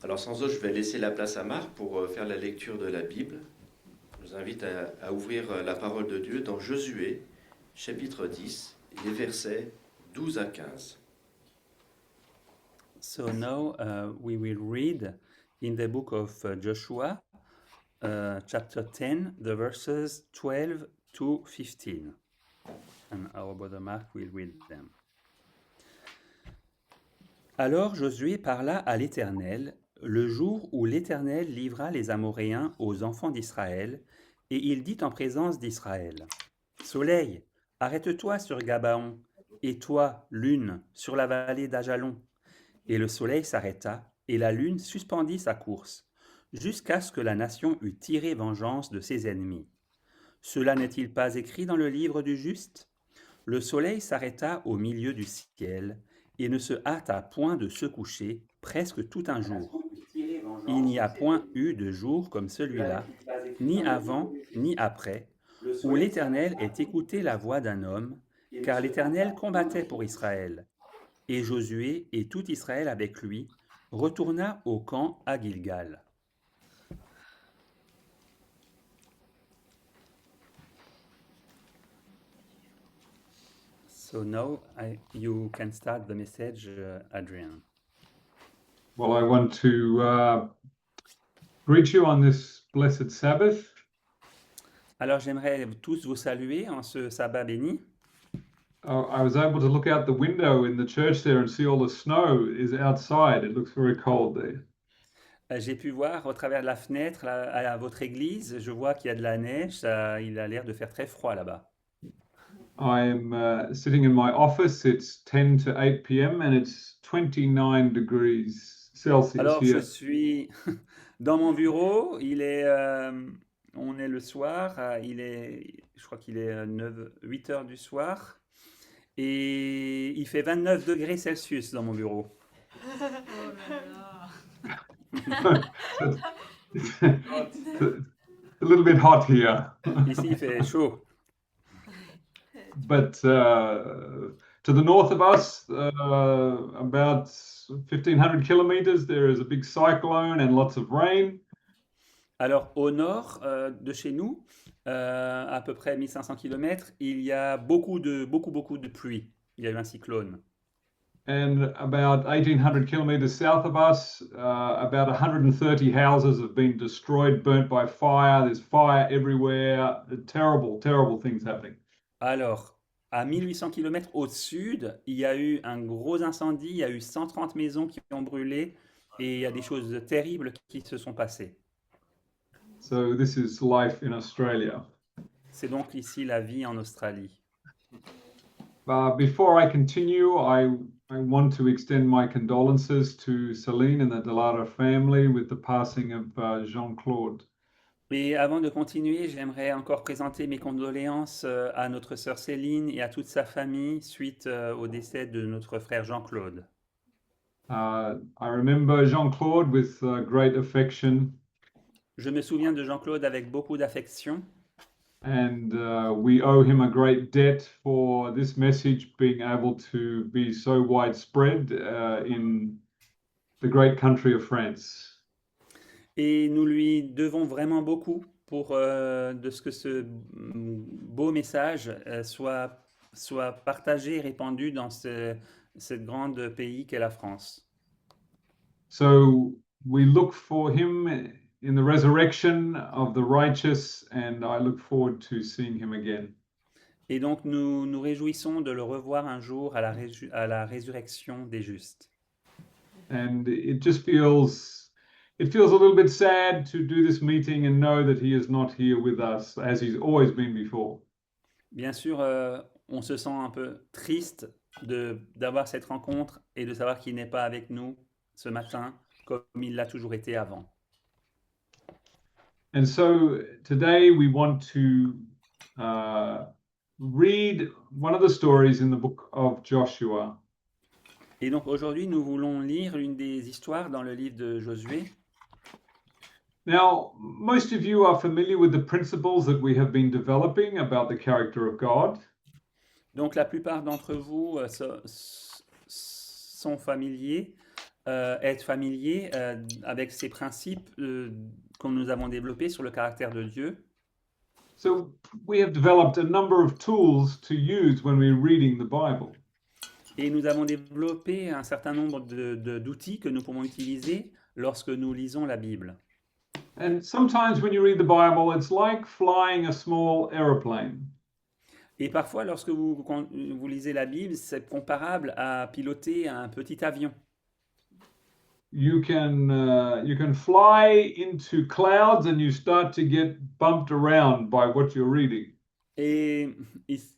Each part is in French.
Alors sans autre, je vais laisser la place à Marc pour faire la lecture de la Bible. Je vous invite à ouvrir la parole de Dieu dans Josué, chapitre 10, les versets 12 à 15. So now we will read in the book of Joshua, chapter 10, the verses 12 to 15. And our brother Mark will read them. Alors Josué parla à l'Éternel le jour où l'Éternel livra les Amoréens aux enfants d'Israël, et il dit en présence d'Israël: Soleil, arrête-toi sur Gabaon, et toi, lune, sur la vallée d'Ajalon. Et le soleil s'arrêta, et la lune suspendit sa course, jusqu'à ce que la nation eût tiré vengeance de ses ennemis. Cela n'est-il pas écrit dans le livre du juste? Le soleil s'arrêta au milieu du ciel, et ne se hâta point de se coucher presque tout un jour. Il n'y a point eu de jour comme celui-là, ni avant, ni après, où l'Éternel ait écouté la voix d'un homme, car l'Éternel combattait pour Israël. Et Josué et tout Israël avec lui retourna au camp à Gilgal. So now you can start the message, Adrian. Well, I want to greet you on this blessed Sabbath. Alors j'aimerais tous vous saluer en ce sabbat béni. I was able to look out the window in the church there and see all the snow is outside. It looks very cold there. J'ai pu voir au travers de la fenêtre à votre église, je vois qu'il y a de la neige, il a l'air de faire très froid là-bas. I'm sitting in my office. It's 10 to 8 p.m. and it's 29 degrees Celsius Alors here. je suis dans mon bureau, on est le soir, je crois qu'il est 8 heures du soir, et il fait 29 degrés Celsius dans mon bureau. It's a little bit hot here. Ici il fait chaud. But to the north of us, about 1,500 kilometers, there is a big cyclone and lots of rain. Alors au nord de chez nous, à peu près 1500 km, il y a beaucoup de pluie. Il y a eu un cyclone. And about 1,800 kilometers south of us, about 130 houses have been destroyed, burnt by fire. There's fire everywhere. Terrible, terrible things happening. Alors, à 1800 km au sud, il y a eu un gros incendie, il y a eu 130 maisons qui ont brûlé, et il y a des choses terribles qui se sont passées. So this is life in Australia. C'est donc ici la vie en Australie. Before I continue, I want to extend my condolences to Celine and the Delara family with the passing of Jean-Claude. Et avant de continuer, j'aimerais encore présenter mes condoléances à notre sœur Céline et à toute sa famille suite au décès de notre frère Jean-Claude. I remember Jean-Claude with great affection, Je me souviens de Jean-Claude avec beaucoup d'affection, and we owe him a great debt for this message being able to be so widespread in the great country of France. et nous lui devons vraiment beaucoup pour de ce que ce beau message soit partagé et répandu dans ce grand pays qu'est la France. So we look for him in the resurrection of the righteous, and I look forward to seeing him again. Et donc nous nous réjouissons de le revoir un jour à la résurrection des justes. And it feels a little bit sad to do this meeting and know that he is not here with us as he's always been before. Bien sûr, on se sent un peu triste d'avoir cette rencontre et de savoir qu'il n'est pas avec nous ce matin comme il l'a toujours été avant. And so today we want to read one of the stories in the book of Joshua. Et donc aujourd'hui, nous voulons lire une des histoires dans le livre de Josué. Now, most of you are familiar with the principles that we have been developing about the character of God. Donc la plupart d'entre vous sont familiers être familier avec ces principes que nous avons développés sur le caractère de Dieu. So we have developed a number of tools to use when we're reading the Bible. Et nous avons développé un certain nombre d'outils que nous pouvons utiliser lorsque nous lisons la Bible. And sometimes when you read the Bible, it's like flying a small aeroplane. Et parfois, lorsque vous lisez la Bible, c'est comparable à piloter un petit avion. You can fly into clouds and you start to get bumped around by what you're reading. Et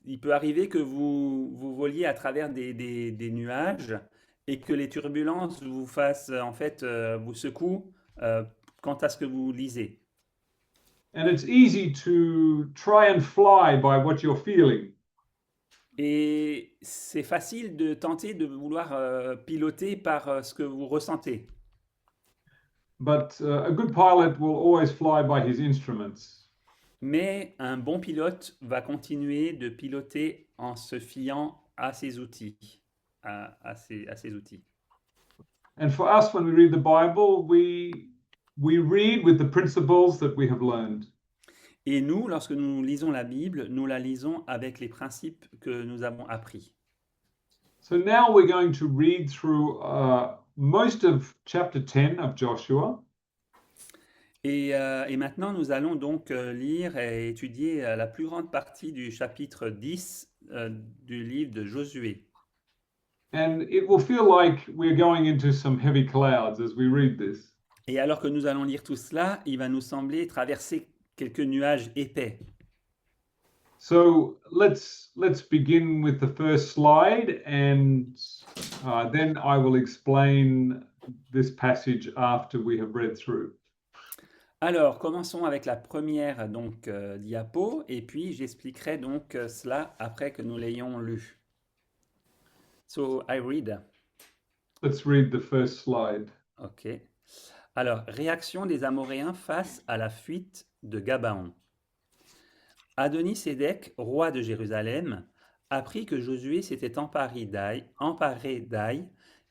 il peut arriver que vous voliez à travers des nuages et que les turbulences vous fassent, en fait, vous secouent quant à ce que vous lisez. And it's easy to try and fly by what you're feeling. Et c'est facile de tenter de vouloir piloter par ce que vous ressentez. But a good pilot will always fly by his instruments. Mais un bon pilote va continuer de piloter en se fiant à ses outils, à ses outils. And for us, when we read the Bible, we read with the principles that we have learned. Et nous, lorsque nous lisons la Bible, nous la lisons avec les principes que nous avons appris. So now we're going to read through most of chapter 10 of Joshua. Et maintenant, nous allons donc lire et étudier la plus grande partie du chapitre 10 du livre de Josué. And it will feel like we're going into some heavy clouds as we read this. Et alors que nous allons lire tout cela, il va nous sembler traverser quelques nuages épais. So let's begin with the first slide, and then I will explain this passage after we have read through. Alors, commençons avec la première donc diapo, et puis j'expliquerai donc cela après que nous l'ayons lu. So I read. Let's read the first slide. Ok. Alors, réaction des Amoréens face à la fuite de Gabaon. Adoni-Sédec, roi de Jérusalem, apprit que Josué s'était emparé d'Aï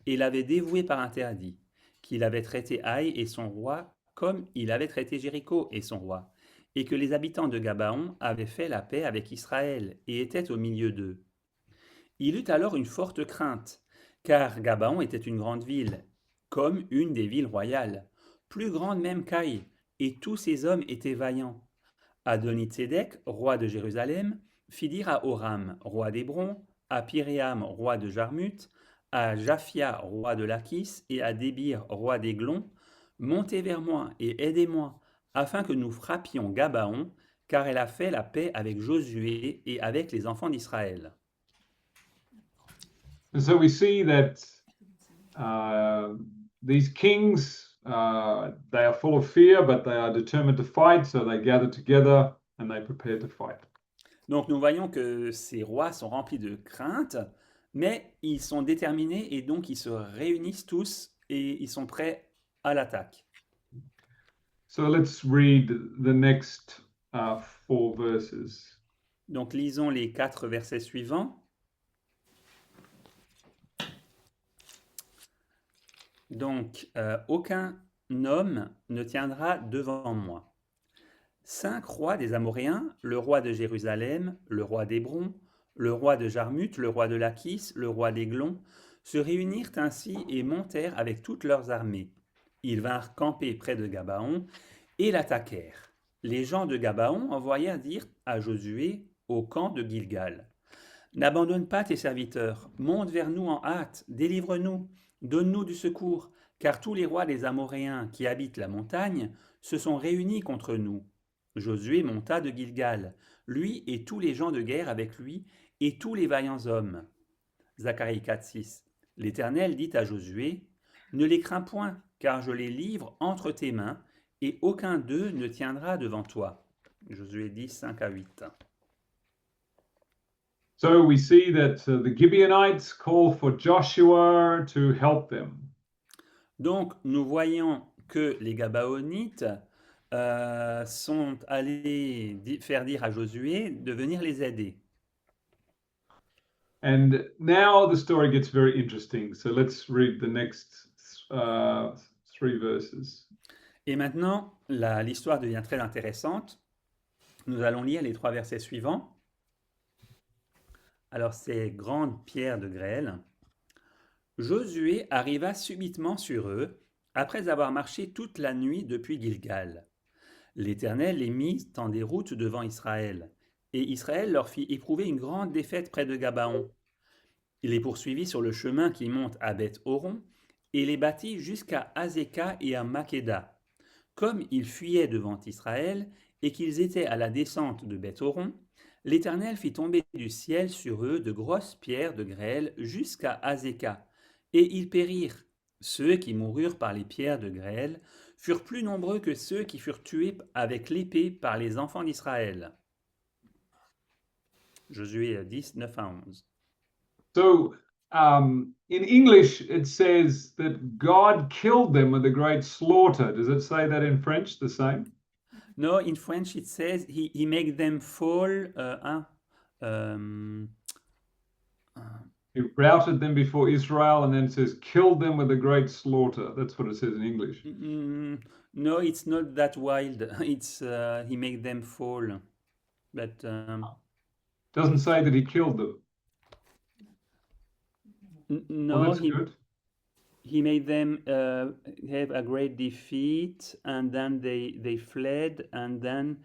et l'avait dévoué par interdit, qu'il avait traité Aï et son roi comme il avait traité Jéricho et son roi, et que les habitants de Gabaon avaient fait la paix avec Israël et étaient au milieu d'eux. Il eut alors une forte crainte, car Gabaon était une grande ville, comme une des villes royales, plus grande même qu'Aï, et tous ses hommes étaient vaillants. Adoni-Tsédec, roi de Jérusalem, fit dire à Horam, roi d'Hébron, à Piréam, roi de Jarmuth, à Japhia, roi de Lachis, et à Débir, roi d'Églon, montez vers moi et aidez-moi, afin que nous frappions Gabaon, car elle a fait la paix avec Josué et avec les enfants d'Israël. And so we see that these kings, they are full of fear, but they are determined to fight, so they gather together and they prepare to fight. Donc nous voyons que ces rois sont remplis de crainte, mais ils sont déterminés et donc ils se réunissent tous et ils sont prêts à l'attaque. So let's read the next 4 verses. Donc lisons les 4 versets suivants. Donc, aucun homme ne tiendra devant moi. 5 rois des Amoréens, le roi de Jérusalem, le roi d'Hébron, le roi de Jarmuth, le roi de Lachis, le roi d'Églon, se réunirent ainsi et montèrent avec toutes leurs armées. Ils vinrent camper près de Gabaon et l'attaquèrent. Les gens de Gabaon envoyèrent dire à Josué au camp de Gilgal: « N'abandonne pas tes serviteurs, monte vers nous en hâte, délivre-nous, donne-nous du secours, car tous les rois des Amoréens qui habitent la montagne se sont réunis contre nous. » Josué monta de Gilgal, lui et tous les gens de guerre avec lui, et tous les vaillants hommes. Zacharie 4,6. L'Éternel dit à Josué: « Ne les crains point, car je les livre entre tes mains, et aucun d'eux ne tiendra devant toi. » Josué 10, 5-8. So we see that the Gibeonites call for Joshua to help them. Donc nous voyons que les Gabaonites sont allés faire dire à Josué de venir les aider. And now the story gets very interesting. So let's read the next three verses. Et maintenant, l'histoire devient très intéressante. Nous allons lire les 3 versets suivants. Alors, c'est grande pierre de grêle. Josué arriva subitement sur eux, après avoir marché toute la nuit depuis Gilgal. L'Éternel les mit en déroute devant Israël, et Israël leur fit éprouver une grande défaite près de Gabaon. Il les poursuivit sur le chemin qui monte à Beth-Horon, et les battit jusqu'à Azéka et à Makeda. Comme ils fuyaient devant Israël, et qu'ils étaient à la descente de Beth-Horon, l'Éternel fit tomber du ciel sur eux de grosses pierres de grêle jusqu'à Azéka, et ils périrent. Ceux qui moururent par les pierres de grêle furent plus nombreux que ceux qui furent tués avec l'épée par les enfants d'Israël. Josué 10, 9 à 11. So in English, it says that God killed them with a great slaughter. Does it say that in French the same? No, in French it says he made them fall. He routed them before Israel, and then it says killed them with a great slaughter. That's what it says in English. No, it's not that wild. It's he made them fall, but Doesn't say that he killed them. no, Well, that's good. he made them have a great defeat, and then they fled, and then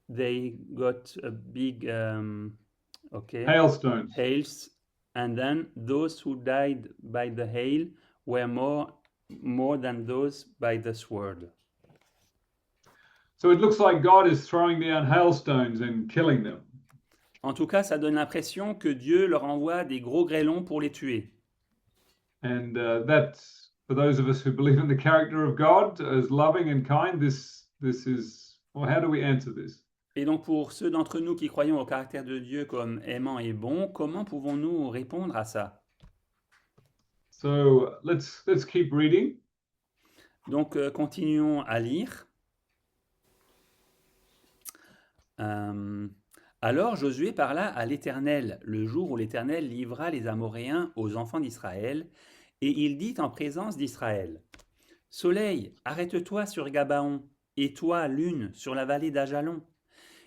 they got a big hails, and then those who died by the hail were more than those by the sword. So it looks like God is throwing down hailstones and killing them. En tout cas, ça donne l'impression que Dieu leur envoie des gros grêlons pour les tuer. And that's, for those of us who believe in the character of God as loving and kind, this is, well, how do we answer this? Et donc pour ceux d'entre nous qui croyons au caractère de Dieu comme aimant et bon, comment pouvons-nous répondre à ça? So let's keep reading. Donc continuons à lire. Alors Josué parla à l'Éternel le jour où l'Éternel livra les Amoréens aux enfants d'Israël, et il dit en présence d'Israël: Soleil, arrête-toi sur Gabaon, et toi, lune, sur la vallée d'Ajalon.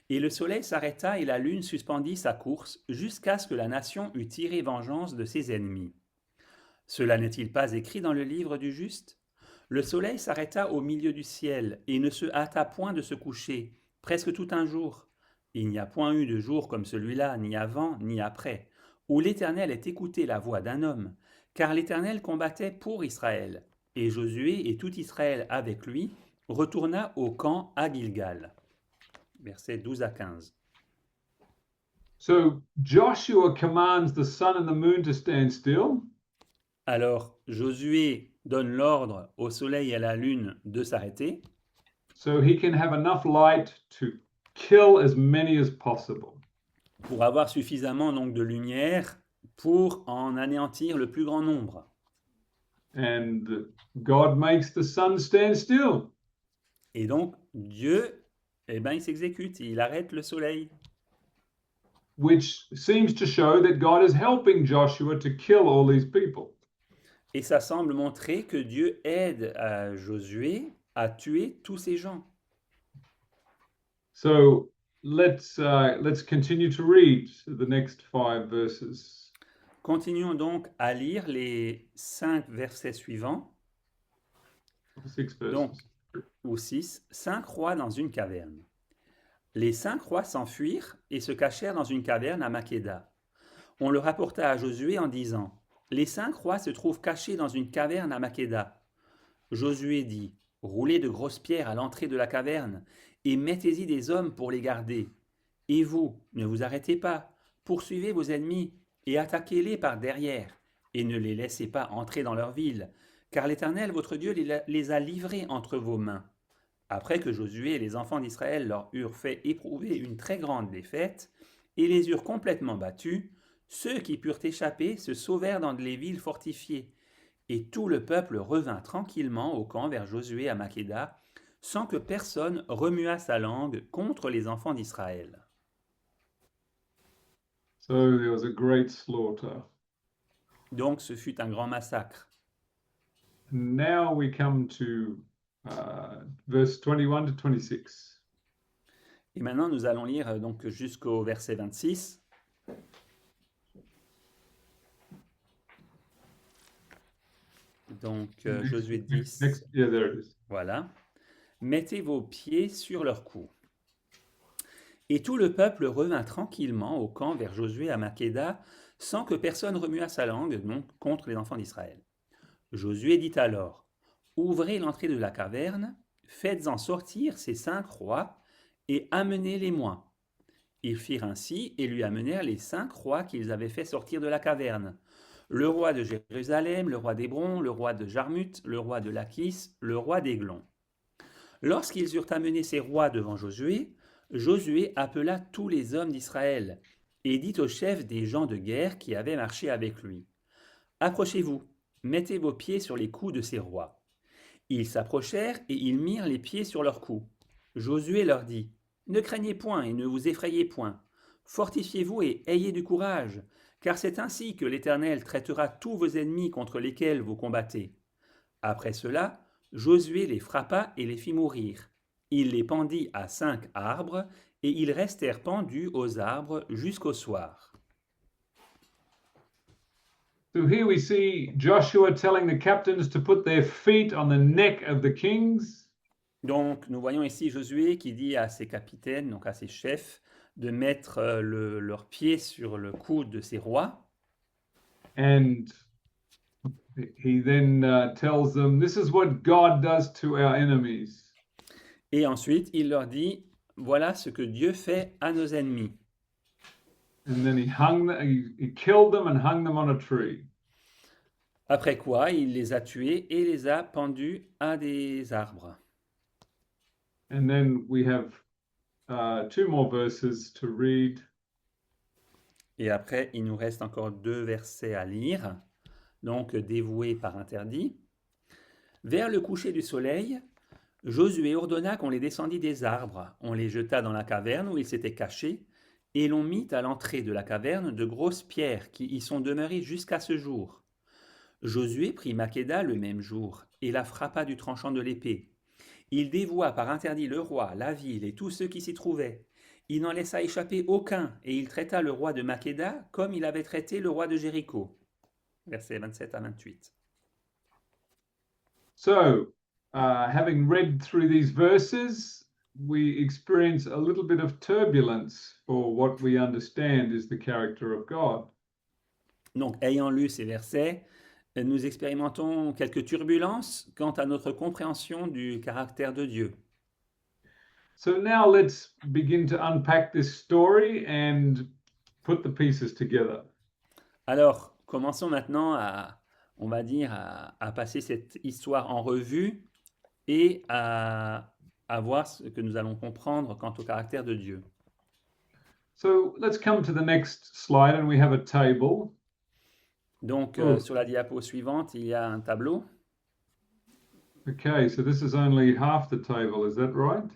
Et le soleil s'arrêta et la lune suspendit sa course jusqu'à ce que la nation eût tiré vengeance de ses ennemis. Cela n'est-il pas écrit dans le livre du juste? Le soleil s'arrêta au milieu du ciel et ne se hâta point de se coucher, presque tout un jour. Il n'y a point eu de jour comme celui-là, ni avant, ni après, où l'Éternel ait écouté la voix d'un homme, car l'Éternel combattait pour Israël, et Josué et tout Israël avec lui retourna au camp à Gilgal. Versets 12 à 15. So Joshua commands the sun and the moon to stand still. Alors Josué donne l'ordre au soleil et à la lune de s'arrêter. So he can have enough light to kill as many as possible. Pour avoir suffisamment donc de lumière pour en anéantir le plus grand nombre. And God makes the sun stand still. Et donc Dieu, il s'exécute, il arrête le soleil. Which seems to show that God is helping Joshua to kill all these people. Et ça semble montrer que Dieu aide à Josué à tuer tous ces gens. So let's continue to read the next 5 verses. Continuons donc à lire les 5 versets suivants. 6 verses. Donc, ou 6, 5 rois dans une caverne. Les 5 rois s'enfuirent et se cachèrent dans une caverne à Makeda. On le rapporta à Josué en disant: Les 5 rois se trouvent cachés dans une caverne à Makeda. Josué dit: Roulez de grosses pierres à l'entrée de la caverne et mettez-y des hommes pour les garder. Et vous, ne vous arrêtez pas, poursuivez vos ennemis et attaquez-les par derrière, et ne les laissez pas entrer dans leur ville, car l'Éternel votre Dieu les a livrés entre vos mains. Après que Josué et les enfants d'Israël leur eurent fait éprouver une très grande défaite, et les eurent complètement battus, ceux qui purent échapper se sauvèrent dans les villes fortifiées, et tout le peuple revint tranquillement au camp vers Josué à Makeda, sans que personne remuât sa langue contre les enfants d'Israël. So there was a great slaughter. Donc ce fut un grand massacre. Now we come to verse 21 to 26. Et maintenant, nous allons lire donc jusqu'au verset 26. Donc, Josué 10, Yeah, there it is. voilà. Mettez vos pieds sur leurs cous. Et tout le peuple revint tranquillement au camp vers Josué à Makkéda, sans que personne remuât sa langue, donc contre les enfants d'Israël. Josué dit alors, ouvrez l'entrée de la caverne, faites-en sortir ces 5 rois, et amenez-les-moi. Ils firent ainsi, et lui amenèrent les 5 rois qu'ils avaient fait sortir de la caverne. Le roi de Jérusalem, le roi d'Hébron, le roi de Jarmuth, le roi de Lachis, le roi d'Églon. Lorsqu'ils eurent amené ces rois devant Josué, Josué appela tous les hommes d'Israël, et dit aux chefs des gens de guerre qui avaient marché avec lui, « Approchez-vous, mettez vos pieds sur les coups de ces rois. » Ils s'approchèrent et ils mirent les pieds sur leurs coups. Josué leur dit, « Ne craignez point et ne vous effrayez point. Fortifiez-vous et ayez du courage, car c'est ainsi que l'Éternel traitera tous vos ennemis contre lesquels vous combattez. » Après cela, Josué les frappa et les fit mourir. Il les pendit à 5 arbres, et ils restèrent pendus aux arbres jusqu'au soir. So here we see Joshua telling the captains to put their feet on the neck of the kings. Donc, nous voyons ici Josué qui dit à ses capitaines, donc à ses chefs, de mettre leurs pieds sur le cou de ces rois. And he then tells them, this is what God does to our enemies. Et ensuite, il leur dit, voilà ce que Dieu fait à nos ennemis. And then he killed them and hung them on a tree. Après quoi, il les a tués et les a pendus à des arbres. And then we have 2 more verses to read. Et après, il nous reste encore 2 versets à lire, donc dévoués par interdit. Vers le coucher du soleil, Josué ordonna qu'on les descendît des arbres, on les jeta dans la caverne où ils s'étaient cachés, et l'on mit à l'entrée de la caverne de grosses pierres qui y sont demeurées jusqu'à ce jour. Josué prit Makkéda le même jour, et la frappa du tranchant de l'épée. Il dévoua par interdit le roi, la ville et tous ceux qui s'y trouvaient. Il n'en laissa échapper aucun, et il traita le roi de Makkéda comme il avait traité le roi de Jéricho. Versets 27 à 28. So, having read through these verses, we experience a little bit of turbulence for what we understand is the character of God. Donc, ayant lu ces versets, nous expérimentons quelques turbulences quant à notre compréhension du caractère de Dieu. So now let's begin to unpack this story and put the pieces together. Alors, commençons maintenant on va dire, à passer cette histoire en revue et à voir ce que nous allons comprendre quant au caractère de Dieu. So let's come to the next slide, and we have a table. Donc, sur la diapo suivante, il y a un tableau. Okay, so this is only half the table, is that right?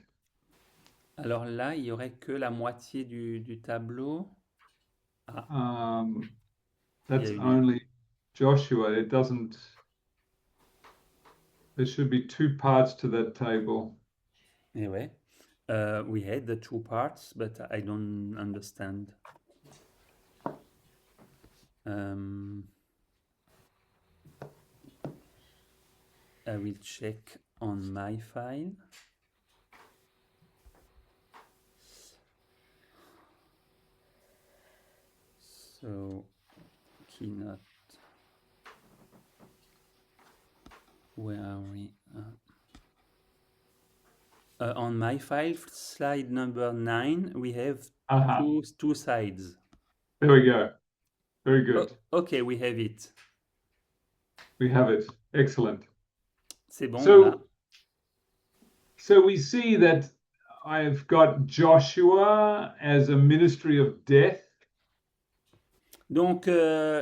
Alors là, il n'y aurait que la moitié du tableau. That's Yeah, only Joshua. It doesn't. There should be 2 parts to that table. Eh ouais. We had the 2 parts, but I don't understand. I will check on my file. So, keynote. Where are we? On my file, slide number 9, we have two sides. There we go. Very good. Okay, we have it. We have it. Excellent. C'est bon. Là. So we see that I've got Joshua as a ministry of death. Donc,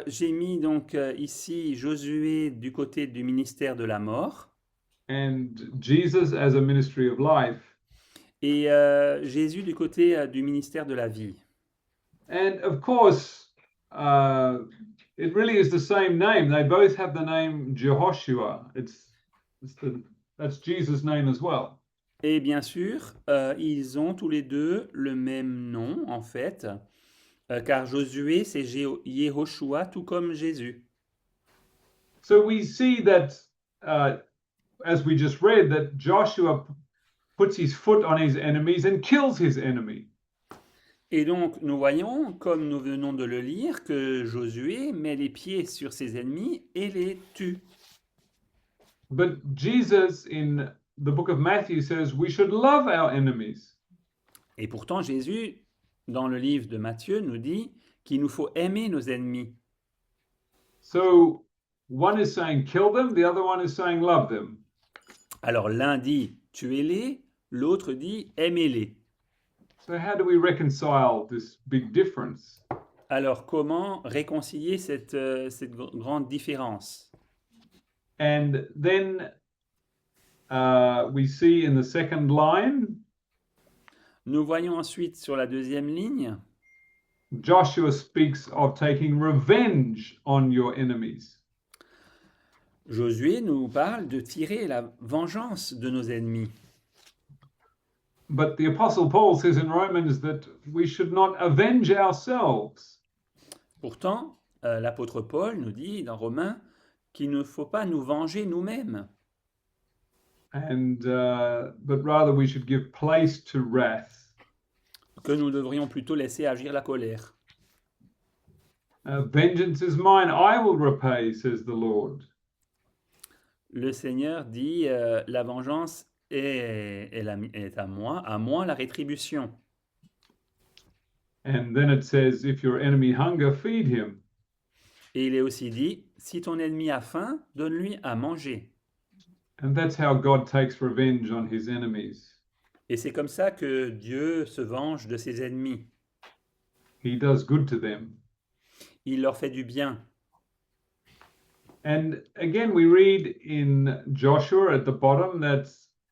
j'ai mis donc ici Josué du côté du ministère de la mort. And Jesus as a ministry of life. Et Jésus du côté du ministère de la vie. And of course, it really is the same name. They both have the name Jehoshua. That's Jesus' name as well. Et bien sûr, ils ont tous les deux le même nom, en fait, car Josué, c'est Yehoshua, tout comme Jésus. So we see that, as we just read, that Joshua puts his foot on his enemies and kills his enemy. Et donc, nous voyons, comme nous venons de le lire, que Josué met les pieds sur ses ennemis et les tue. But Jesus in the book of Matthew says we should love our enemies. Et pourtant, Jésus, dans le livre de Matthieu, nous dit qu'il nous faut aimer nos ennemis. So one is saying kill them, the other one is saying love them. Alors, l'un dit tuez-les, l'autre dit aimez-les. So how do we reconcile this big difference? Alors, comment réconcilier cette grande différence? And then we see in the second line, Nous voyons ensuite sur la deuxième ligne, Joshua speaks of taking revenge on your enemies. Josué nous parle de tirer la vengeance de nos ennemis. But the Apostle Paul says in Romans that we should not avenge ourselves. Pourtant, l'apôtre Paul nous dit dans Romains qu'il ne faut pas nous venger nous-mêmes, But rather we should give place to wrath. que nous devrions plutôt laisser agir la colère. Vengeance is mine, I will repay, says the Lord. Le Seigneur dit la vengeance est à moi la rétribution. And then it says, if your enemy hunger, feed him. Et il est aussi dit, si ton ennemi a faim, donne-lui à manger. And that's how God takes revenge on his enemies. Et c'est comme ça que Dieu se venge de ses ennemis. He does good to them. Il leur fait du bien. And again, we read in Joshua at the bottom that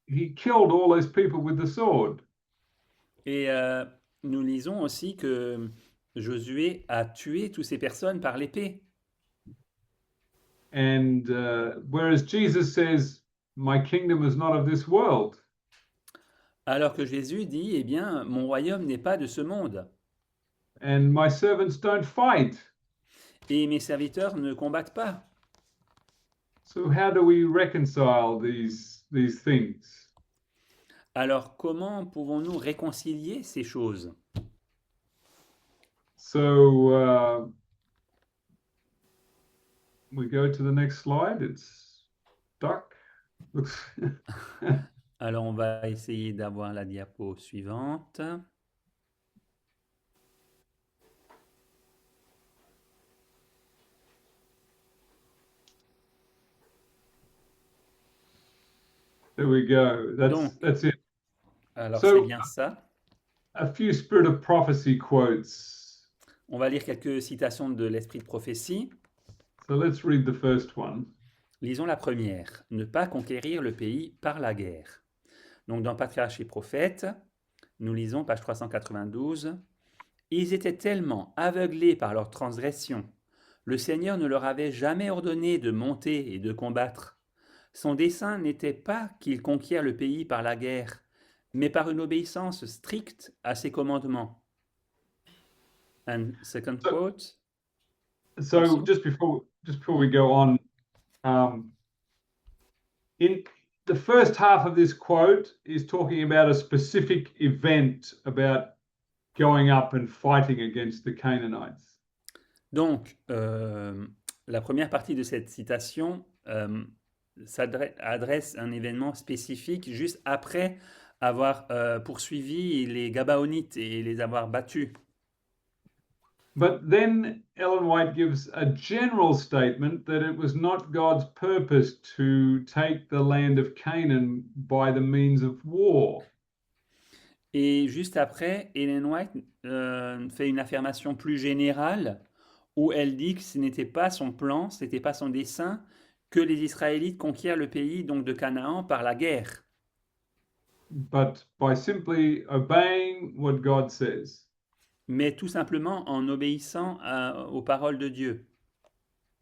he killed all those people with the sword. Et nous lisons aussi que Josué a tué toutes ces personnes par l'épée. And whereas Jesus says, my kingdom is not of this world. Alors que Jésus dit, eh bien, mon royaume n'est pas de ce monde. And my servants don't fight. Et mes serviteurs ne combattent pas. So how do we reconcile these things? Alors comment pouvons-nous réconcilier ces choses? So we go to the next slide. It's stuck. Alors on va essayer d'avoir la diapo suivante. There we go. That's it. Alors So- c'est bien ça. A few Spirit of Prophecy quotes. On va lire quelques citations de l'esprit de prophétie. So let's read the first one. Lisons la première. Ne pas conquérir le pays par la guerre. Donc dans Patriarches et Prophètes, nous lisons page 392. Ils étaient tellement aveuglés par leurs transgressions. Le Seigneur ne leur avait jamais ordonné de monter et de combattre. Son dessein n'était pas qu'ils conquièrent le pays par la guerre, mais par une obéissance stricte à ses commandements. And second quote. So Awesome. just before we go on, in the first half of this quote is talking about a specific event about going up and fighting against the Canaanites. Donc, la première partie de cette citation adresse un événement spécifique juste après avoir poursuivi les Gabaonites et les avoir battus. But then Ellen White gives a general statement that it was not God's purpose to take the land of Canaan by the means of war. Et juste après, Ellen White fait une affirmation plus générale où elle dit que ce n'était pas son plan, ce n'était pas son dessein que les Israélites conquièrent le pays donc de Canaan par la guerre, But by simply obeying what God says. mais tout simplement en obéissant aux paroles de Dieu.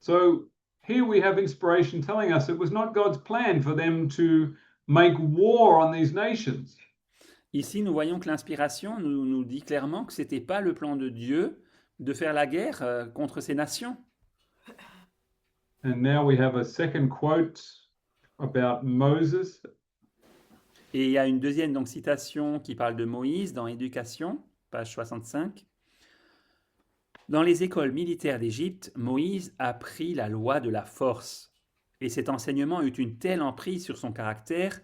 So here we have inspiration telling us it was not God's plan for them to make war on these nations. Ici, nous voyons que l'inspiration nous dit clairement que ce n'était pas le plan de Dieu de faire la guerre contre ces nations. And now we have a second quote about Moses. Et il y a une deuxième donc, citation qui parle de Moïse dans Éducation, page 65. Dans les écoles militaires d'Égypte, Moïse apprit la loi de la force. Et cet enseignement eut une telle emprise sur son caractère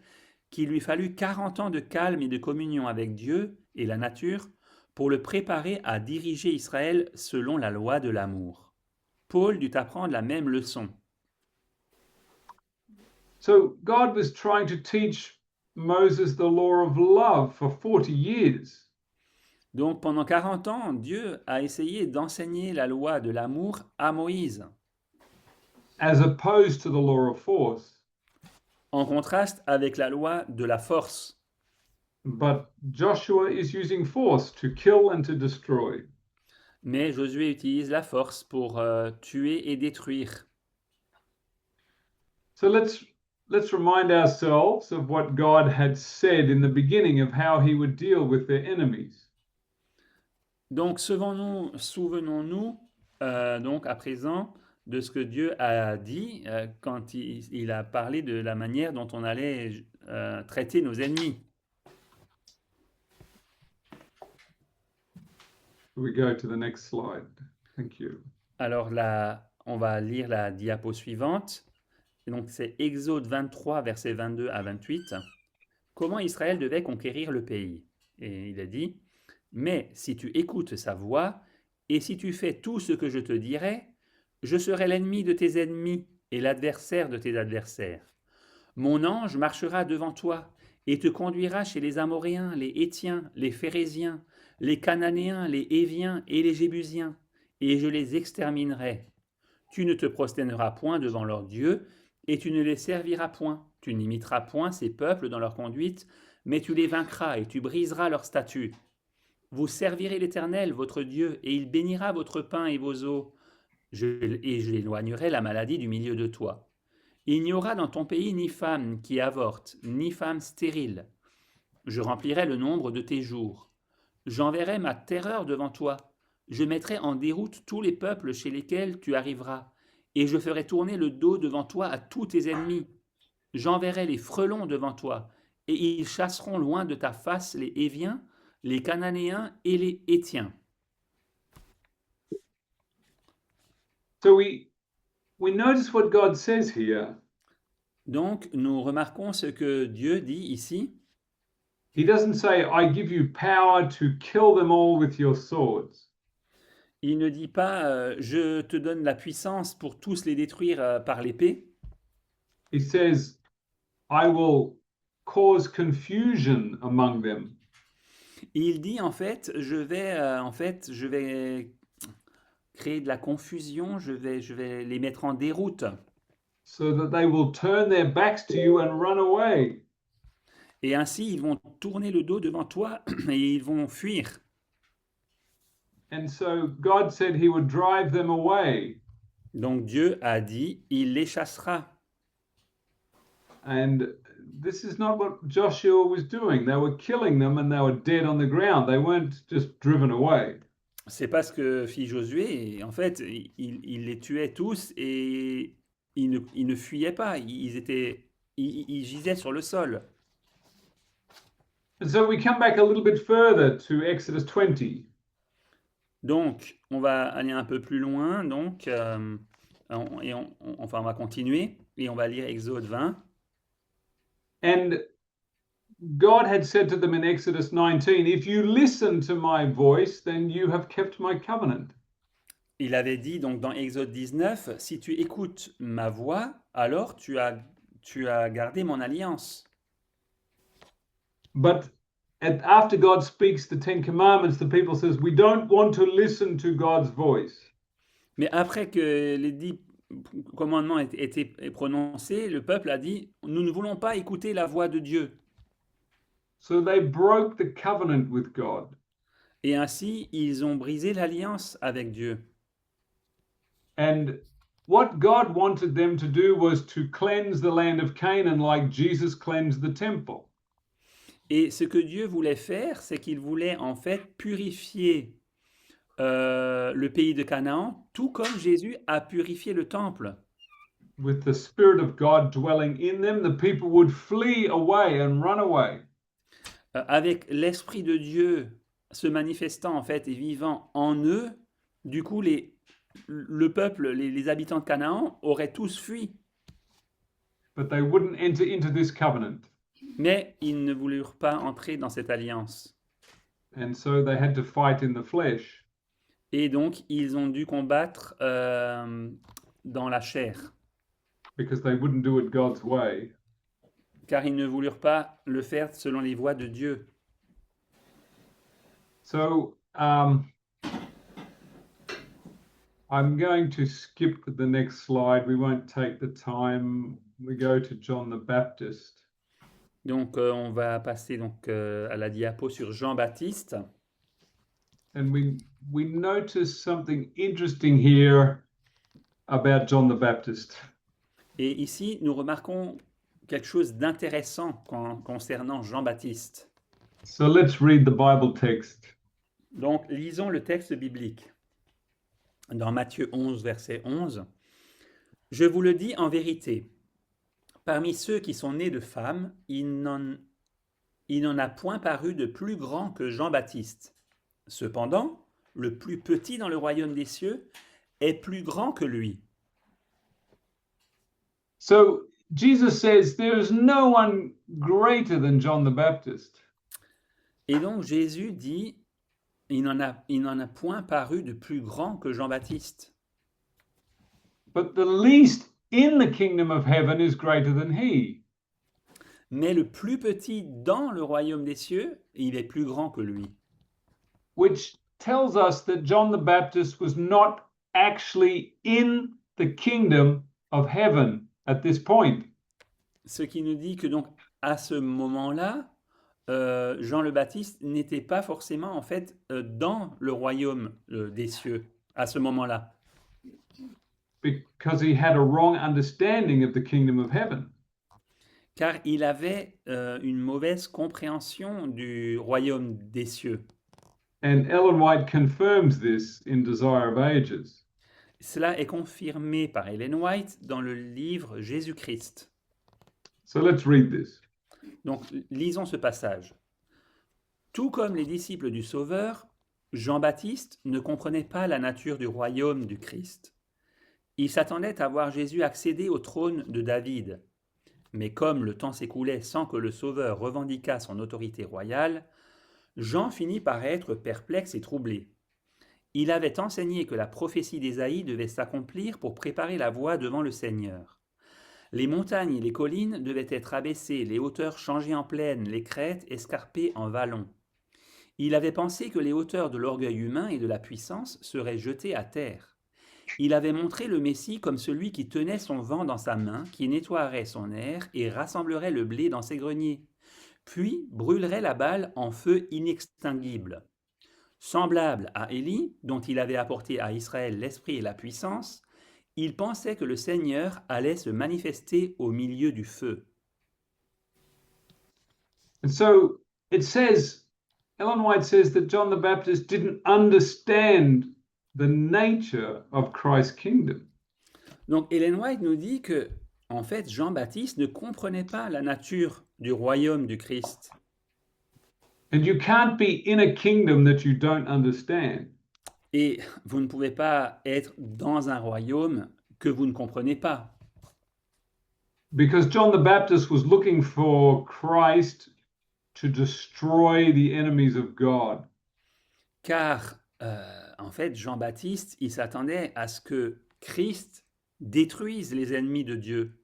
qu'il lui fallut 40 ans de calme et de communion avec Dieu et la nature pour le préparer à diriger Israël selon la loi de l'amour. Paul dut apprendre la même leçon. So God was trying to teach Moses the law of love for 40 years. Donc pendant 40 ans, Dieu a essayé d'enseigner la loi de l'amour à Moïse, as opposed to the law of force. en contraste avec la loi de la force. But Joshua is using force to kill and to destroy. Mais Josué utilise la force pour tuer et détruire. So let's remind ourselves of what God had said in the beginning of how he would deal with their enemies. Donc souvenons-nous donc à présent de ce que Dieu a dit quand il a parlé de la manière dont on allait traiter nos ennemis. We go to the next slide. Thank you. Alors là, on va lire la diapo suivante. Et donc c'est Exode 23, versets 22 à 28. Comment Israël devait conquérir le pays. Et il a dit, mais si tu écoutes sa voix, et si tu fais tout ce que je te dirai, je serai l'ennemi de tes ennemis et l'adversaire de tes adversaires. Mon ange marchera devant toi et te conduira chez les Amoréens, les Hétiens, les Phéréziens, les Cananéens, les Héviens et les Jébusiens, et je les exterminerai. Tu ne te prosterneras point devant leurs dieux, et tu ne les serviras point. Tu n'imiteras point ces peuples dans leur conduite, mais tu les vaincras et tu briseras leurs statuts. Vous servirez l'Éternel, votre Dieu, et il bénira votre pain et vos eaux, et je éloignerai la maladie du milieu de toi. Il n'y aura dans ton pays ni femme qui avorte, ni femme stérile. Je remplirai le nombre de tes jours. J'enverrai ma terreur devant toi. Je mettrai en déroute tous les peuples chez lesquels tu arriveras, et je ferai tourner le dos devant toi à tous tes ennemis. J'enverrai les frelons devant toi, et ils chasseront loin de ta face les Héviens, les Cananéens et les Hétiens. So we notice what God says here. Donc, nous remarquons ce que Dieu dit ici. He doesn't say, I give you power to kill them all with your swords. Il ne dit pas je te donne la puissance pour tous les détruire par l'épée. He says, I will cause confusion among them. Il dit en fait je vais créer de la confusion, je vais les mettre en déroute. So that they will turn their backs to you and run away. Et ainsi ils vont tourner le dos devant toi et ils vont fuir. And so God said he would drive them away. Donc Dieu a dit, il les chassera. And this is not what Joshua was doing. They were killing them and they were dead on the ground. They weren't just driven away. C'est pas ce que fit Josué. Et en fait, il les tuait tous et ils ne fuyaient pas. Ils gisaient sur le sol. And so we come back a little bit further to Exodus 20. Donc, on va aller un peu plus loin. Donc, on va continuer et on va lire Exode 20. And God had said to them in Exodus 19, if you listen to my voice, then you have kept my covenant. Il avait dit donc dans Exode 19, si tu écoutes ma voix, alors tu as gardé mon alliance. But after God speaks the Ten Commandments, the people says, we don't want to listen to God's voice. Mais après que les 10 commandements aient été prononcés, le peuple a dit, nous ne voulons pas écouter la voix de Dieu. So they broke the covenant with God. Et ainsi, ils ont brisé l'alliance avec Dieu. And what God wanted them to do was to cleanse the land of Canaan like Jesus cleansed the temple. Et ce que Dieu voulait faire, c'est qu'il voulait en fait purifier le pays de Canaan, tout comme Jésus a purifié le temple. With the Spirit of God dwelling in them, the people would flee away and run away. Avec l'Esprit de Dieu se manifestant en fait et vivant en eux, du coup le peuple, les habitants de Canaan auraient tous fui. But they wouldn't enter into this covenant. Mais ils ne voulurent pas entrer dans cette alliance. And so they had to fight in the flesh. Et donc, ils ont dû combattre dans la chair. Because they wouldn't do it God's way. Car ils ne voulurent pas le faire selon les voies de Dieu. So I'm going to skip the next slide. We won't take the time. We go to John the Baptist. Donc, on va passer donc, à la diapo sur Jean-Baptiste. And we notice something interesting here about John the Baptist. Et ici, nous remarquons quelque chose d'intéressant concernant Jean-Baptiste. So let's read the Bible text. Donc, lisons le texte biblique. Dans Matthieu 11, verset 11, « Je vous le dis en vérité, parmi ceux qui sont nés de femmes, il n'en a point paru de plus grand que Jean-Baptiste. Cependant, le plus petit dans le royaume des cieux est plus grand que lui. » So Jesus says there is no one greater than John the Baptist. Et donc Jésus dit, il n'en a point paru de plus grand que Jean-Baptiste. But the least in the kingdom of heaven is greater than he. Mais le plus petit dans le royaume des cieux, il est plus grand que lui. Which tells us that John the Baptist was not actually in the kingdom of heaven at this point. Ce qui nous dit que donc à ce moment-là, Jean le Baptiste n'était pas forcément en fait dans le royaume des cieux à ce moment-là. Because he had a wrong understanding of the kingdom of heaven. Car il avait une mauvaise compréhension du royaume des cieux. And Ellen White confirms this in Desire of Ages. Cela est confirmé par Ellen White dans le livre Jésus-Christ. So let's read this. Donc, lisons ce passage. Tout comme les disciples du Sauveur, Jean-Baptiste ne comprenait pas la nature du royaume du Christ. Il s'attendait à voir Jésus accéder au trône de David. Mais comme le temps s'écoulait sans que le Sauveur revendiquât son autorité royale, Jean finit par être perplexe et troublé. Il avait enseigné que la prophétie d'Ésaïe devait s'accomplir pour préparer la voie devant le Seigneur. Les montagnes et les collines devaient être abaissées, les hauteurs changées en plaines, les crêtes escarpées en vallons. Il avait pensé que les hauteurs de l'orgueil humain et de la puissance seraient jetées à terre. Il avait montré le Messie comme celui qui tenait son vent dans sa main, qui nettoierait son air et rassemblerait le blé dans ses greniers, puis brûlerait la balle en feu inextinguible. Semblable à Élie, dont il avait apporté à Israël l'esprit et la puissance, il pensait que le Seigneur allait se manifester au milieu du feu. And so it says, Ellen White says that John the Baptist didn't understand the nature of Christ's kingdom. Donc Ellen White nous dit que, en fait, Jean-Baptiste ne comprenait pas la nature du royaume du Christ. And you can't be in a kingdom that you don't understand. Et vous ne pouvez pas être dans un royaume que vous ne comprenez pas. Because John the Baptist was looking for Christ to destroy the enemies of God. Car, en fait, Jean-Baptiste, il s'attendait à ce que Christ détruise les ennemis de Dieu.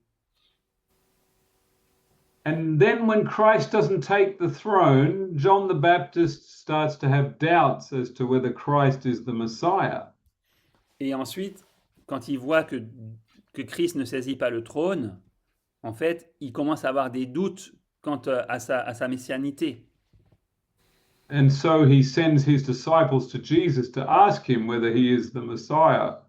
And then when Christ doesn't take the throne, John the Baptist starts to have doubts as to whether Christ is the Messiah. Et ensuite, quand il voit que Christ ne saisit pas le trône, en fait, il commence à avoir des doutes quant à sa messianité. And so he sends his disciples to Jesus to ask him whether he is the Messiah.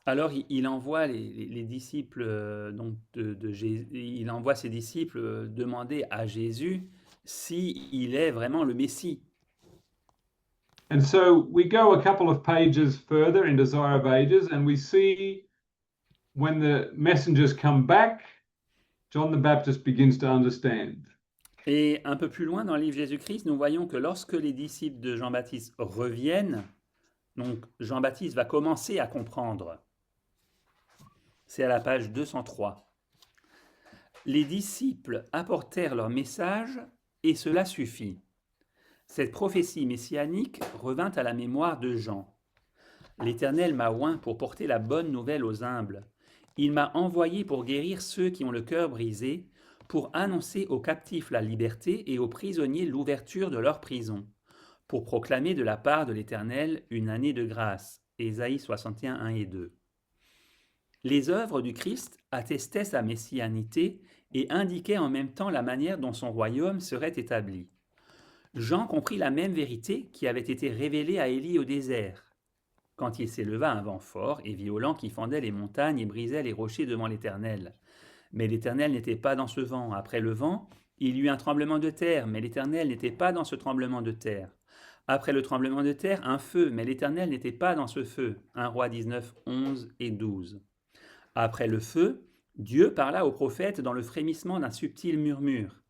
Alors il envoie les disciples donc de Jésus, il envoie ses disciples demander à Jésus si il est vraiment le Messie. And so we go a couple of pages further in Desire of Ages, and we see when the messengers come back, John the Baptist begins to understand. Et un peu plus loin dans le livre Jésus-Christ, nous voyons que lorsque les disciples de Jean-Baptiste reviennent, donc Jean-Baptiste va commencer à comprendre. C'est à la page 203. Les disciples apportèrent leur message et cela suffit. Cette prophétie messianique revint à la mémoire de Jean. L'Éternel m'a oint pour porter la bonne nouvelle aux humbles. Il m'a envoyé pour guérir ceux qui ont le cœur brisé, pour annoncer aux captifs la liberté et aux prisonniers l'ouverture de leur prison, pour proclamer de la part de l'Éternel une année de grâce. Ésaïe 61, 1 et 2. Les œuvres du Christ attestaient sa messianité et indiquaient en même temps la manière dont son royaume serait établi. Jean comprit la même vérité qui avait été révélée à Élie au désert, quand il s'éleva un vent fort et violent qui fendait les montagnes et brisait les rochers devant l'Éternel. Mais l'Éternel n'était pas dans ce vent. Après le vent, il y eut un tremblement de terre, mais l'Éternel n'était pas dans ce tremblement de terre. Après le tremblement de terre, un feu, mais l'Éternel n'était pas dans ce feu. 1 Roi 19, 11 et 12. Après le feu, Dieu parla au prophète dans le frémissement d'un subtil murmure.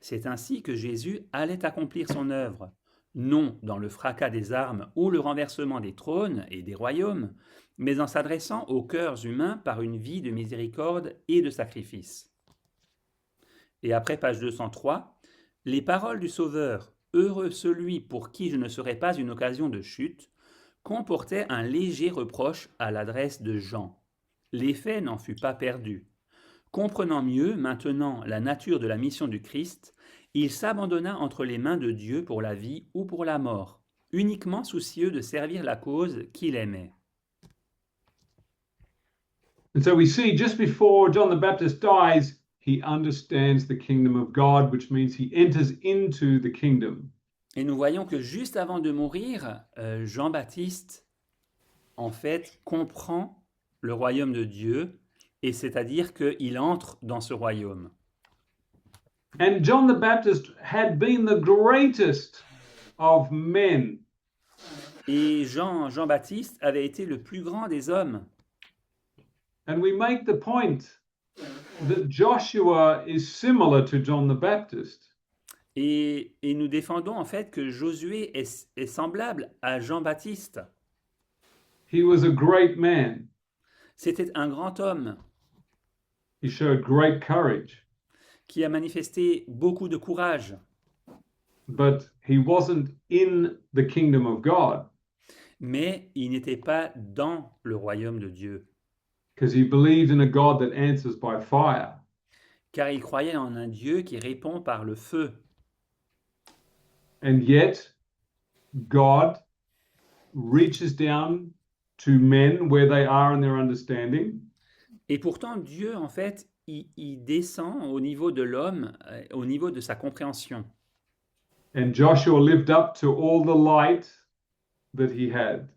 C'est ainsi que Jésus allait accomplir son œuvre, non dans le fracas des armes ou le renversement des trônes et des royaumes, mais en s'adressant aux cœurs humains par une vie de miséricorde et de sacrifice. Et après page 203, les paroles du Sauveur, heureux celui pour qui je ne serai pas une occasion de chute, comportaient un léger reproche à l'adresse de Jean. L'effet n'en fut pas perdu. Comprenant mieux maintenant la nature de la mission du Christ, il s'abandonna entre les mains de Dieu pour la vie ou pour la mort, uniquement soucieux de servir la cause qu'il aimait. And so we see just before John the Baptist dies, he understands the kingdom of God, which means he enters into the kingdom. Et nous voyons que juste avant de mourir, Jean-Baptiste, en fait, comprend le royaume de Dieu, et c'est-à-dire qu'il entre dans ce royaume. And John the Baptist had been the greatest of men. Et Jean-Baptiste avait été le plus grand des hommes. And we make the point that Joshua is similar to John the Baptist. Et nous défendons en fait que Josué est semblable à Jean-Baptiste. He was a great man. C'était un grand homme He showed great courage, qui a manifesté beaucoup de courage, but he wasn't in the kingdom of God mais il n'était pas dans le royaume de Dieu, because he believed in a God that answers by fire. car il croyait en un Dieu qui répond par le feu. And yet, God reaches down to men where they are in their understanding. Et pourtant, Dieu, en fait, il descend au niveau de l'homme, au niveau de sa compréhension. And Joshua lived up to all the light that he had.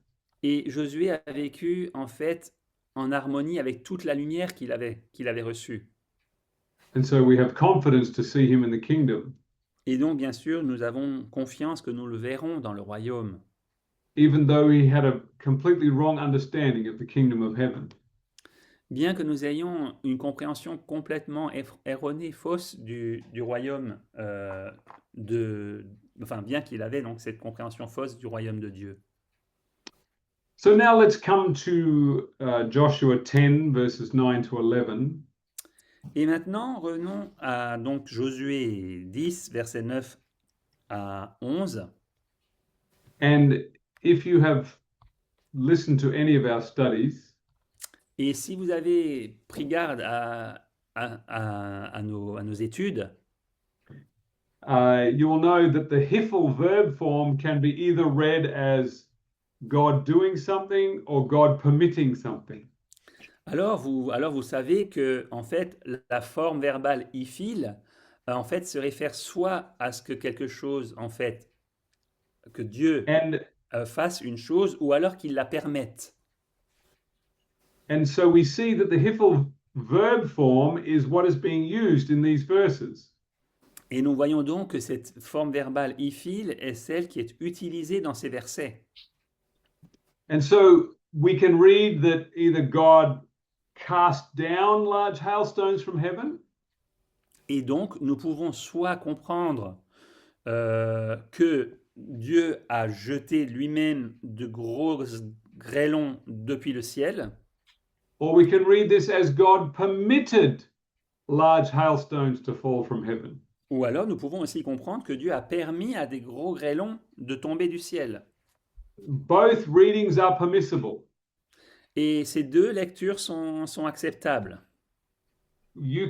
Et Josué a vécu, en fait, en harmonie avec toute la lumière qu'il avait reçue. And so we have confidence to see him in the kingdom, Et donc, bien sûr, nous avons confiance que nous le verrons dans le royaume, even though he had a completely wrong understanding of the kingdom of heaven. bien que nous ayons une compréhension complètement erronée, fausse du royaume, bien qu'il avait donc cette compréhension fausse du royaume de Dieu. So now let's come to Joshua 10, verses 9 to 11. Et maintenant, revenons à donc Josué 10, versets 9 à 11. And if you have listened to any of our studies, Et si vous avez pris garde à nos études, you will know that the Hiphil verb form can be either read as God doing something or God permitting something. alors vous savez que en fait la forme verbale iphil en fait se réfère soit à ce que quelque chose en fait que Dieu And fasse une chose ou alors qu'il la permette. And so we see that the Hiphil verb form is what is being used in these verses. Et nous voyons donc que cette forme verbale iphil est celle qui est utilisée dans ces versets. And so we can read that either God cast down large hailstones from heaven, Et donc, nous pouvons soit comprendre que Dieu a jeté lui-même de gros grêlons depuis le ciel, or we can read this as God permitted large hailstones to fall from heaven. ou alors nous pouvons aussi comprendre que Dieu a permis à des gros grêlons de tomber du ciel. Both readings are permissible. Et ces deux lectures sont acceptables. You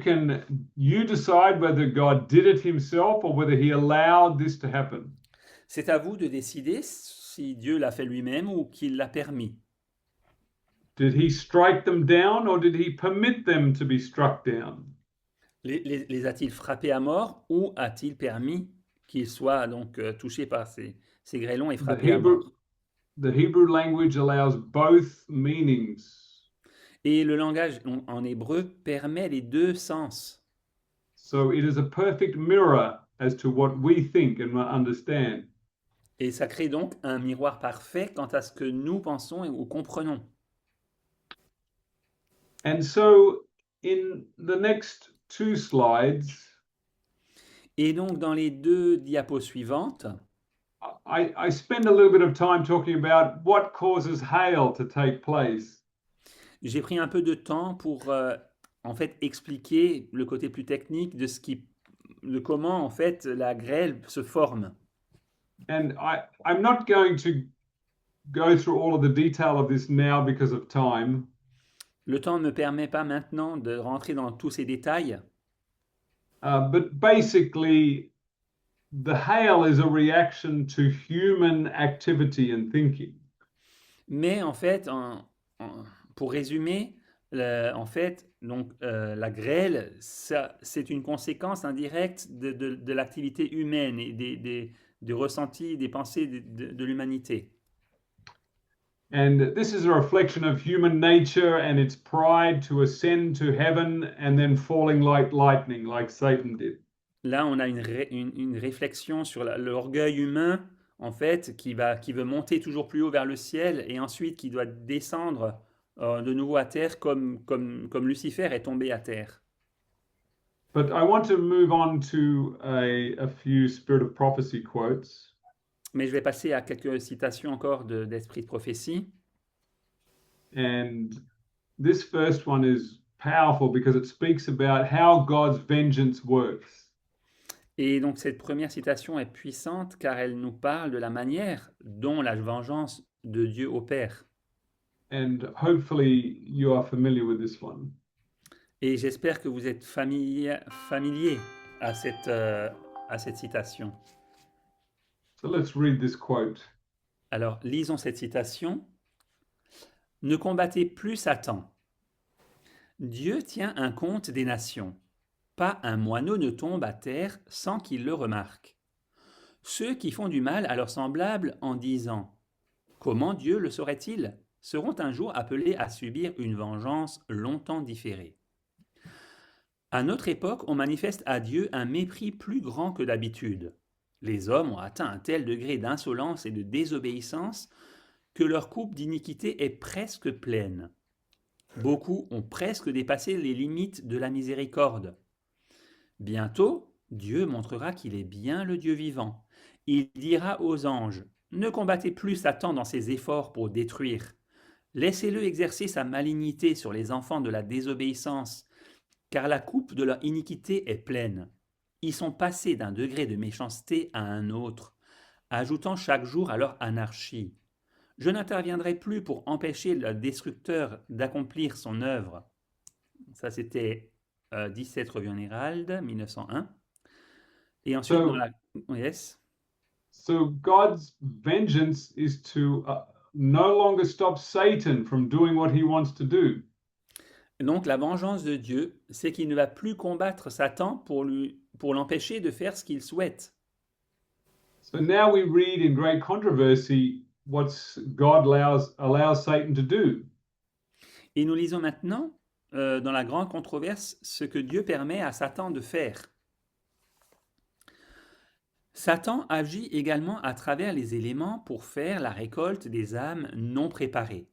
decide whether God did it himself or whether he allowed this to happen. C'est à vous de décider si Dieu l'a fait lui-même ou qu'il l'a permis. Did he strike them down or did he permit them to be struck down? Les a-t-il frappés à mort ou a-t-il permis qu'ils soient donc touchés par ces grêlons et frappés à mort? The Hebrew language allows both meanings. Et le langage en hébreu permet les deux sens. So it is a perfect mirror as to what we think and understand. Et ça crée donc un miroir parfait quant à ce que nous pensons ou comprenons. And so in the next two slides, Et donc dans les deux diapos suivantes, I spend a little bit of time talking about what causes hail to take place. j'ai pris un peu de temps pour en fait expliquer le côté plus technique de comment en fait la grêle se forme. And I'm not going to go through all of the detail of this now because of time. Le temps ne me permet pas maintenant de rentrer dans tous ces détails. But basically, the hail is a reaction to human activity and thinking. Mais en fait, pour résumer, en fait, donc, la grêle, c'est une conséquence indirecte de l'activité humaine et des ressentis, des pensées de l'humanité. And this is a reflection of human nature and its pride to ascend to heaven and then falling like lightning, like Satan did. Là, on a une réflexion sur l'orgueil humain, en fait, qui veut monter toujours plus haut vers le ciel et ensuite qui doit descendre de nouveau à terre comme Lucifer est tombé à terre. But I want to move on to a few Spirit of Prophecy quotes. Mais je vais passer à quelques citations encore d'Esprit de prophétie. And this first one is powerful because it speaks about how God's vengeance works. Et donc cette première citation est puissante car elle nous parle de la manière dont la vengeance de Dieu opère. And hopefully you are familiar with this one. Et j'espère que vous êtes familier à cette citation. So let's read this quote. Alors, lisons cette citation. « Ne combattez plus Satan. Dieu tient un compte des nations. Pas un moineau ne tombe à terre sans qu'il le remarque. Ceux qui font du mal à leurs semblables en disant « Comment Dieu le saurait-il ?» seront un jour appelés à subir une vengeance longtemps différée. À notre époque, on manifeste à Dieu un mépris plus grand que d'habitude. Les hommes ont atteint un tel degré d'insolence et de désobéissance que leur coupe d'iniquité est presque pleine. Beaucoup ont presque dépassé les limites de la miséricorde. Bientôt, Dieu montrera qu'il est bien le Dieu vivant. Il dira aux anges, « Ne combattez plus Satan dans ses efforts pour détruire. Laissez-le exercer sa malignité sur les enfants de la désobéissance, car la coupe de leur iniquité est pleine. Ils sont passés d'un degré de méchanceté à un autre, ajoutant chaque jour à leur anarchie. Je n'interviendrai plus pour empêcher le destructeur d'accomplir son œuvre. » Ça, c'était 17 Revue en Hérald, 1901. Et ensuite, dans la... Yes. So God's vengeance is to no longer stop Satan from doing what he wants to do. Donc, la vengeance de Dieu, c'est qu'il ne va plus combattre Satan pour l'empêcher de faire ce qu'il souhaite. So now we read in great controversy what God allows Satan to do. Et nous lisons maintenant, dans la grande controverse, ce que Dieu permet à Satan de faire. Satan agit également à travers les éléments pour faire la récolte des âmes non préparées.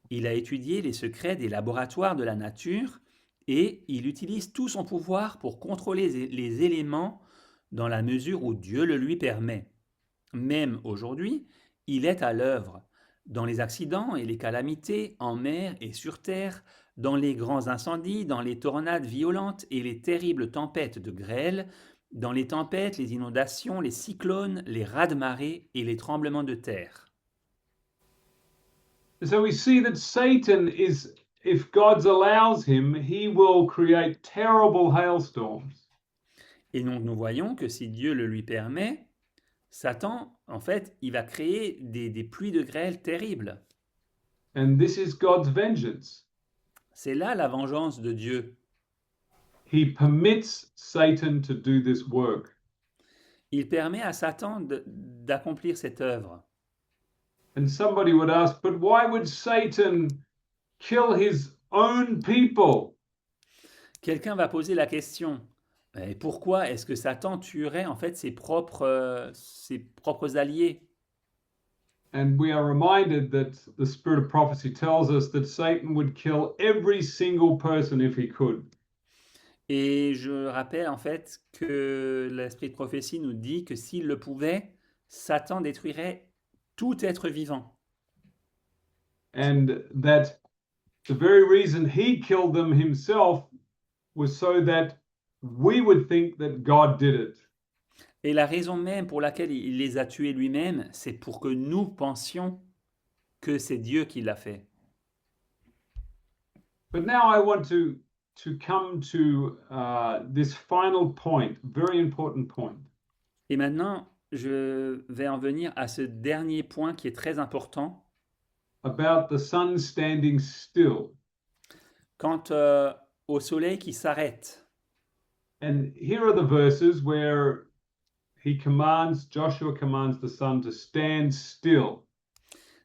Il a étudié les secrets des laboratoires de la nature et il utilise tout son pouvoir pour contrôler les éléments dans la mesure où Dieu le lui permet. Même aujourd'hui, il est à l'œuvre dans les accidents et les calamités en mer et sur terre, dans les grands incendies, dans les tornades violentes et les terribles tempêtes de grêle, dans les tempêtes, les inondations, les cyclones, les raz-de-marée et les tremblements de terre. So we see that Satan is, if God allows him, he will create terrible hailstorms. Et donc nous voyons que si Dieu le lui permet, Satan, en fait, il va créer des pluies de grêle terribles. And this is God's vengeance. C'est là la vengeance de Dieu. He permits Satan to do this work. Il permet à Satan d'accomplir cette œuvre. And somebody would ask, but why would Satan kill his own people? Quelqu'un va poser la question, pourquoi est-ce que Satan tuerait en fait ses propres alliés? And we are reminded that the spirit of prophecy tells us that Satan would kill every single person if he could. Et je rappelle en fait que l'esprit de prophétie nous dit que s'il le pouvait, Satan détruirait tout être vivant. And that the very reason he killed them himself was so that we would think that God did it. Et la raison même pour laquelle il les a tués lui-même, c'est pour que nous pensions que c'est Dieu qui l'a fait. But now I want to come to this final point, very important point. Et maintenant, je vais en venir à ce dernier point qui est très important. About the sun standing still. Quant au soleil qui s'arrête. And here are the verses where Joshua commands the sun to stand still.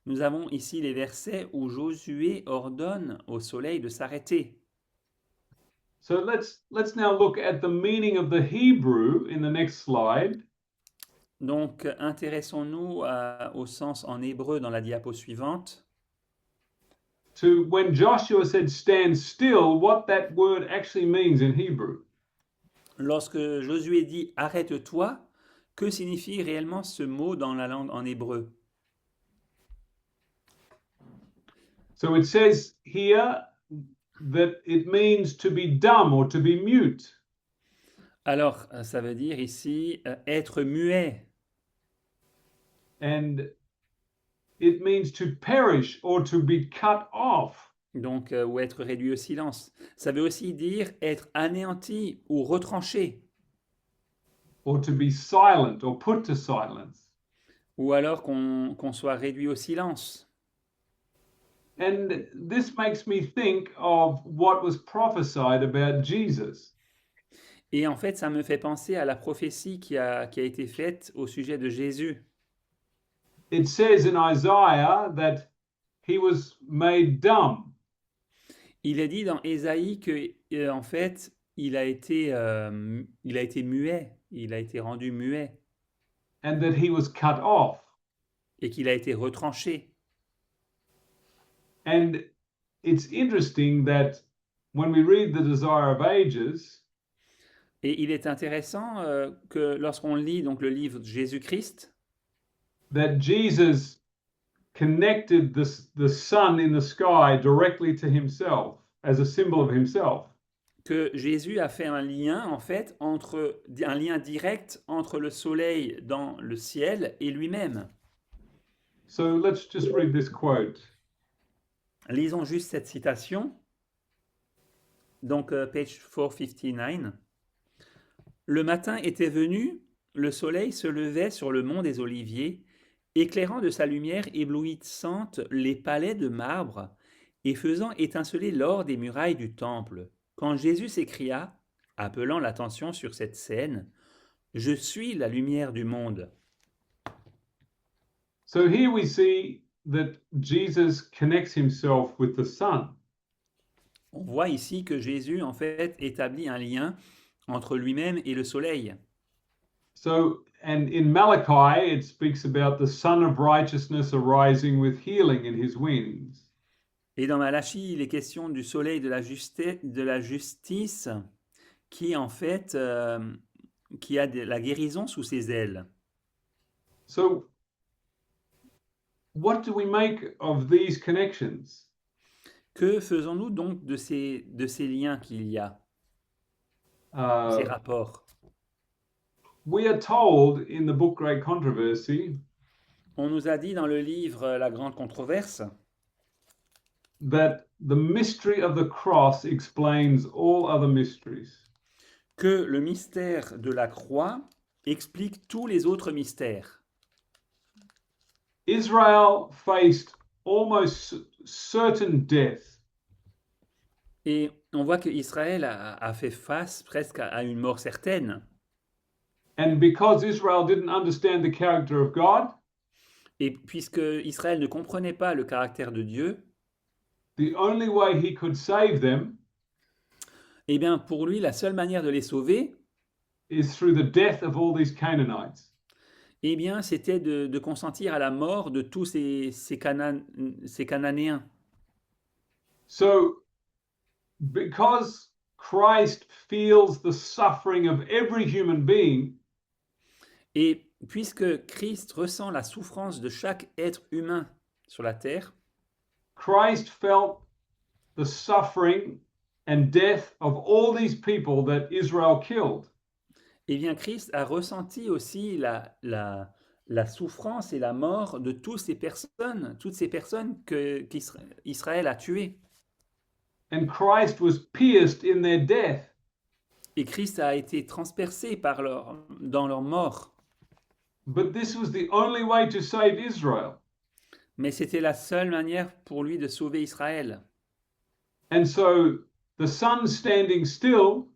Nous avons ici les versets où Josué ordonne au soleil de s'arrêter. So let's now look at the meaning of the Hebrew in the next slide. Donc, intéressons-nous au sens en hébreu dans la diapo suivante. To when Joshua said stand still, what that word actually means in Hebrew. Lorsque Josué dit arrête-toi, que signifie réellement ce mot dans la langue en hébreu? So it says here that it means to be dumb or to be mute. Alors, ça veut dire ici être muet. And it means to perish or to be cut off. Donc, ou être réduit au silence. Ça veut aussi dire être anéanti ou retranché. Or to be silent or put to silence. Ou alors qu'on soit réduit au silence. And this makes me think of what was prophesied about Jesus. Et en fait, ça me fait penser à la prophétie qui a été faite au sujet de Jésus. It says in Isaiah that he was made dumb. Il est dit dans Ésaïe que, en fait, il a été muet, il a été rendu muet. And that he was cut off. Et qu'il a été retranché. And it's interesting that when we read the Desire of Ages, et il est intéressant que lorsqu'on lit donc le livre de Jésus-Christ, that Jesus connected the sun in the sky directly to himself as a symbol of himself. Que Jésus a fait un lien en fait un lien direct entre le soleil dans le ciel et lui-même. So let's just read this quote. Lisons juste cette citation. Donc page 459. Le matin était venu, le soleil se levait sur le mont des Oliviers, éclairant de sa lumière éblouissante les palais de marbre et faisant étinceler l'or des murailles du temple. Quand Jésus s'écria, appelant l'attention sur cette scène, « Je suis la lumière du monde ». So here we see that Jesus connects himself with the sun. On voit ici que Jésus, en fait, établit un lien entre lui-même et le soleil. So, and in Malachi, it speaks about the Son of Righteousness arising with healing in his wings. Et dans Malachie, il est question du soleil de la justice qui, en fait, qui a la guérison sous ses ailes. So, what do we make of these connections? Que faisons-nous donc de ces liens qu'il y a, ces Uh, rapports? we are told in the book Great Controversy On nous a dit dans le livre La Grande Controverse that the mystery of the cross explains all other mysteries. que le mystère de la croix explique tous les autres mystères. Israel faced almost certain death, Et on voit qu'Israël a fait face presque à une mort certaine. and because Israel didn't understand the character of God, Et puisque Israël ne comprenait pas le caractère de Dieu, the only way he could save them eh bien pour lui, la seule manière de les sauver, is through the death of all these Canaanites. eh bien c'était de consentir à la mort de tous ces Cananéens. So, because Christ feels the suffering of every human being, Et puisque Christ ressent la souffrance de chaque être humain sur la terre, Christ felt the suffering and death of all these people that Israel killed. eh bien Christ a ressenti aussi la souffrance et la mort de toutes ces personnes qu'Israël a tuées. And Christ was pierced in their death. Et Christ a été transpercé dans leur mort. But this was the only way to save Israel. Mais c'était la seule manière pour lui de sauver Israël. And so the sun standing still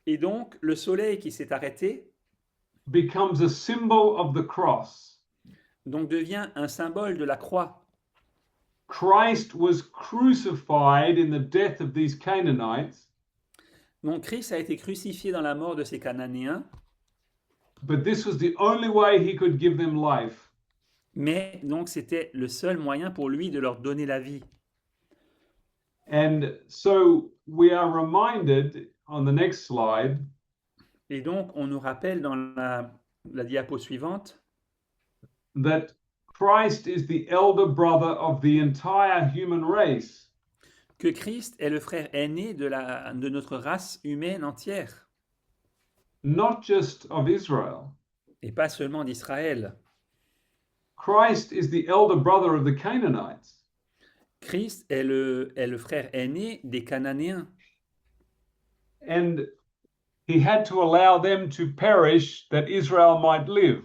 Et donc, le soleil qui s'est arrêté becomes a symbol of the cross. donc devient un symbole de la croix. Christ was crucified in the death of these Canaanites, Donc Christ a été crucifié dans la mort de ces Cananéens, but this was the only way he could give them life. mais donc c'était le seul moyen pour lui de leur donner la vie. And so we are reminded on the next slide Et donc, on nous rappelle dans la diapo suivante that Christ is the elder brother of the entire human race. que Christ est le frère aîné de notre race humaine entière, Not just of Israel. et pas seulement d'Israël. Christ is the elder brother of the Canaanites. Christ est le frère aîné des Cananéens. And he had to allow them to perish that Israel might live.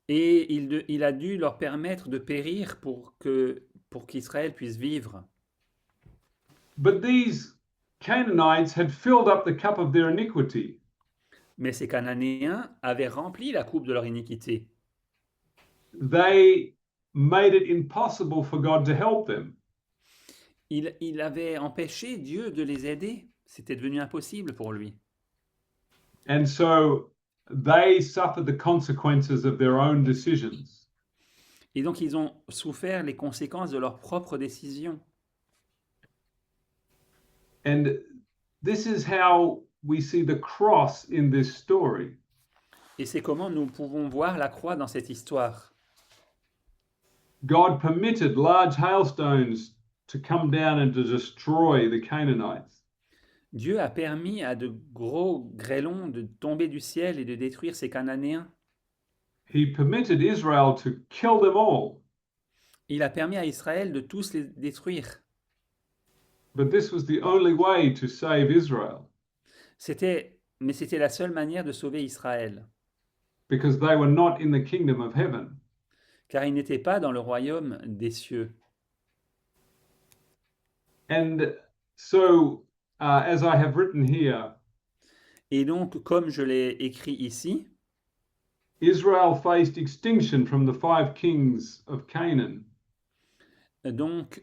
Et il a dû leur permettre de périr pour qu'Israël puisse vivre. But these Canaanites had filled up the cup of their iniquity. Mais ces Cananéens avaient rempli la coupe de leur iniquité. They made it impossible for God to help them. Il avait empêché Dieu de les aider. C'était devenu impossible pour lui. And so they suffered the consequences of their own decisions. Et donc, ils ont souffert les conséquences de leurs propres décisions. And this is how we see the cross in this story. Et c'est comment nous pouvons voir la croix dans cette histoire. God permitted large hailstones to come down and to destroy the Canaanites. Dieu a permis à de gros grêlons de tomber du ciel et de détruire ces Cananéens. He permitted Israel to kill them all. Il a permis à Israël de tous les détruire. But this was the only way to save Israel, Mais c'était la seule manière de sauver Israël, because they were not in the kingdom of heaven. car ils n'étaient pas dans le royaume des cieux. And so, as I have written here, Et donc, comme je l'ai écrit ici, Israel faced extinction from the 5 kings of Canaan. donc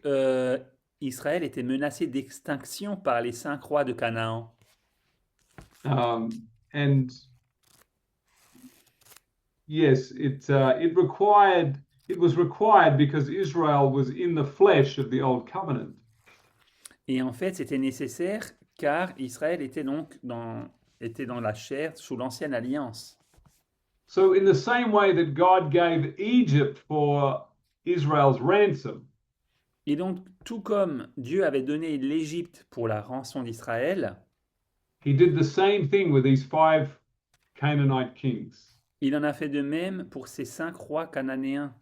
Israël était menacé d'extinction par les 5 rois de Canaan. And yes, it was required because Israel was in the flesh of the old covenant. Et en fait, c'était nécessaire car Israël était donc dans la chair sous l'ancienne alliance. So in the same way that God gave Egypt for Israel's ransom, Et donc, tout comme Dieu avait donné l'Égypte pour la rançon d'Israël, he did the same thing with these 5 Canaanite kings. il en a fait de même pour ces 5 rois cananéens.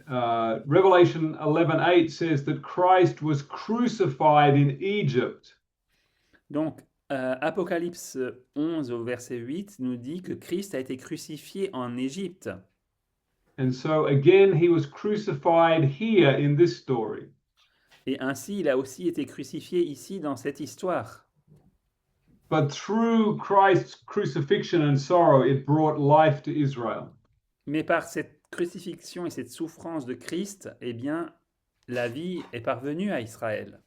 Revelation 11:8 says that Christ was crucified in Egypt. Donc, Apocalypse 11 au verset 8 nous dit que Christ a été crucifié en Égypte. And so again, he was crucified here in this story. Et ainsi, il a aussi été crucifié ici dans cette histoire. But through Christ's crucifixion and sorrow, it brought life to Israel. Mais par cette crucifixion et cette souffrance de Christ, eh bien, la vie est parvenue à Israël.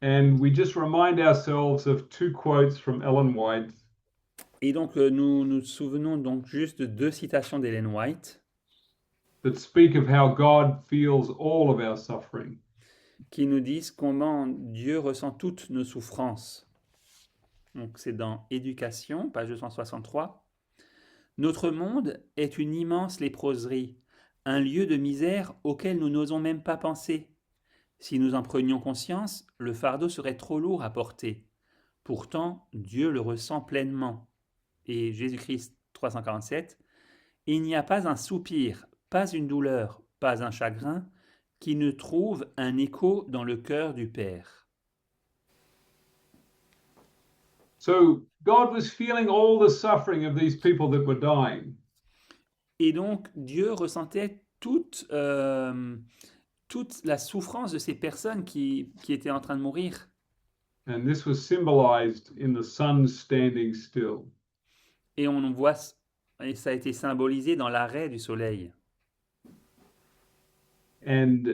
And we just remind ourselves of 2 quotes from Ellen White. Et donc, nous nous souvenons donc juste de 2 citations d'Ellen White That speak of how God feels all of our suffering. qui nous disent comment Dieu ressent toutes nos souffrances. Donc, c'est dans Éducation, page 263. Notre monde est une immense léproserie, un lieu de misère auquel nous n'osons même pas penser. Si nous en prenions conscience, le fardeau serait trop lourd à porter. Pourtant, Dieu le ressent pleinement. Et Jésus-Christ 347, il n'y a pas un soupir, pas une douleur, pas un chagrin qui ne trouve un écho dans le cœur du Père. So God was feeling all the suffering of these people that were dying. Et donc, Dieu ressentait toute la souffrance de ces personnes qui étaient en train de mourir. And this was symbolized in the sun standing still. Et on voit, et ça a été symbolisé dans l'arrêt du soleil. And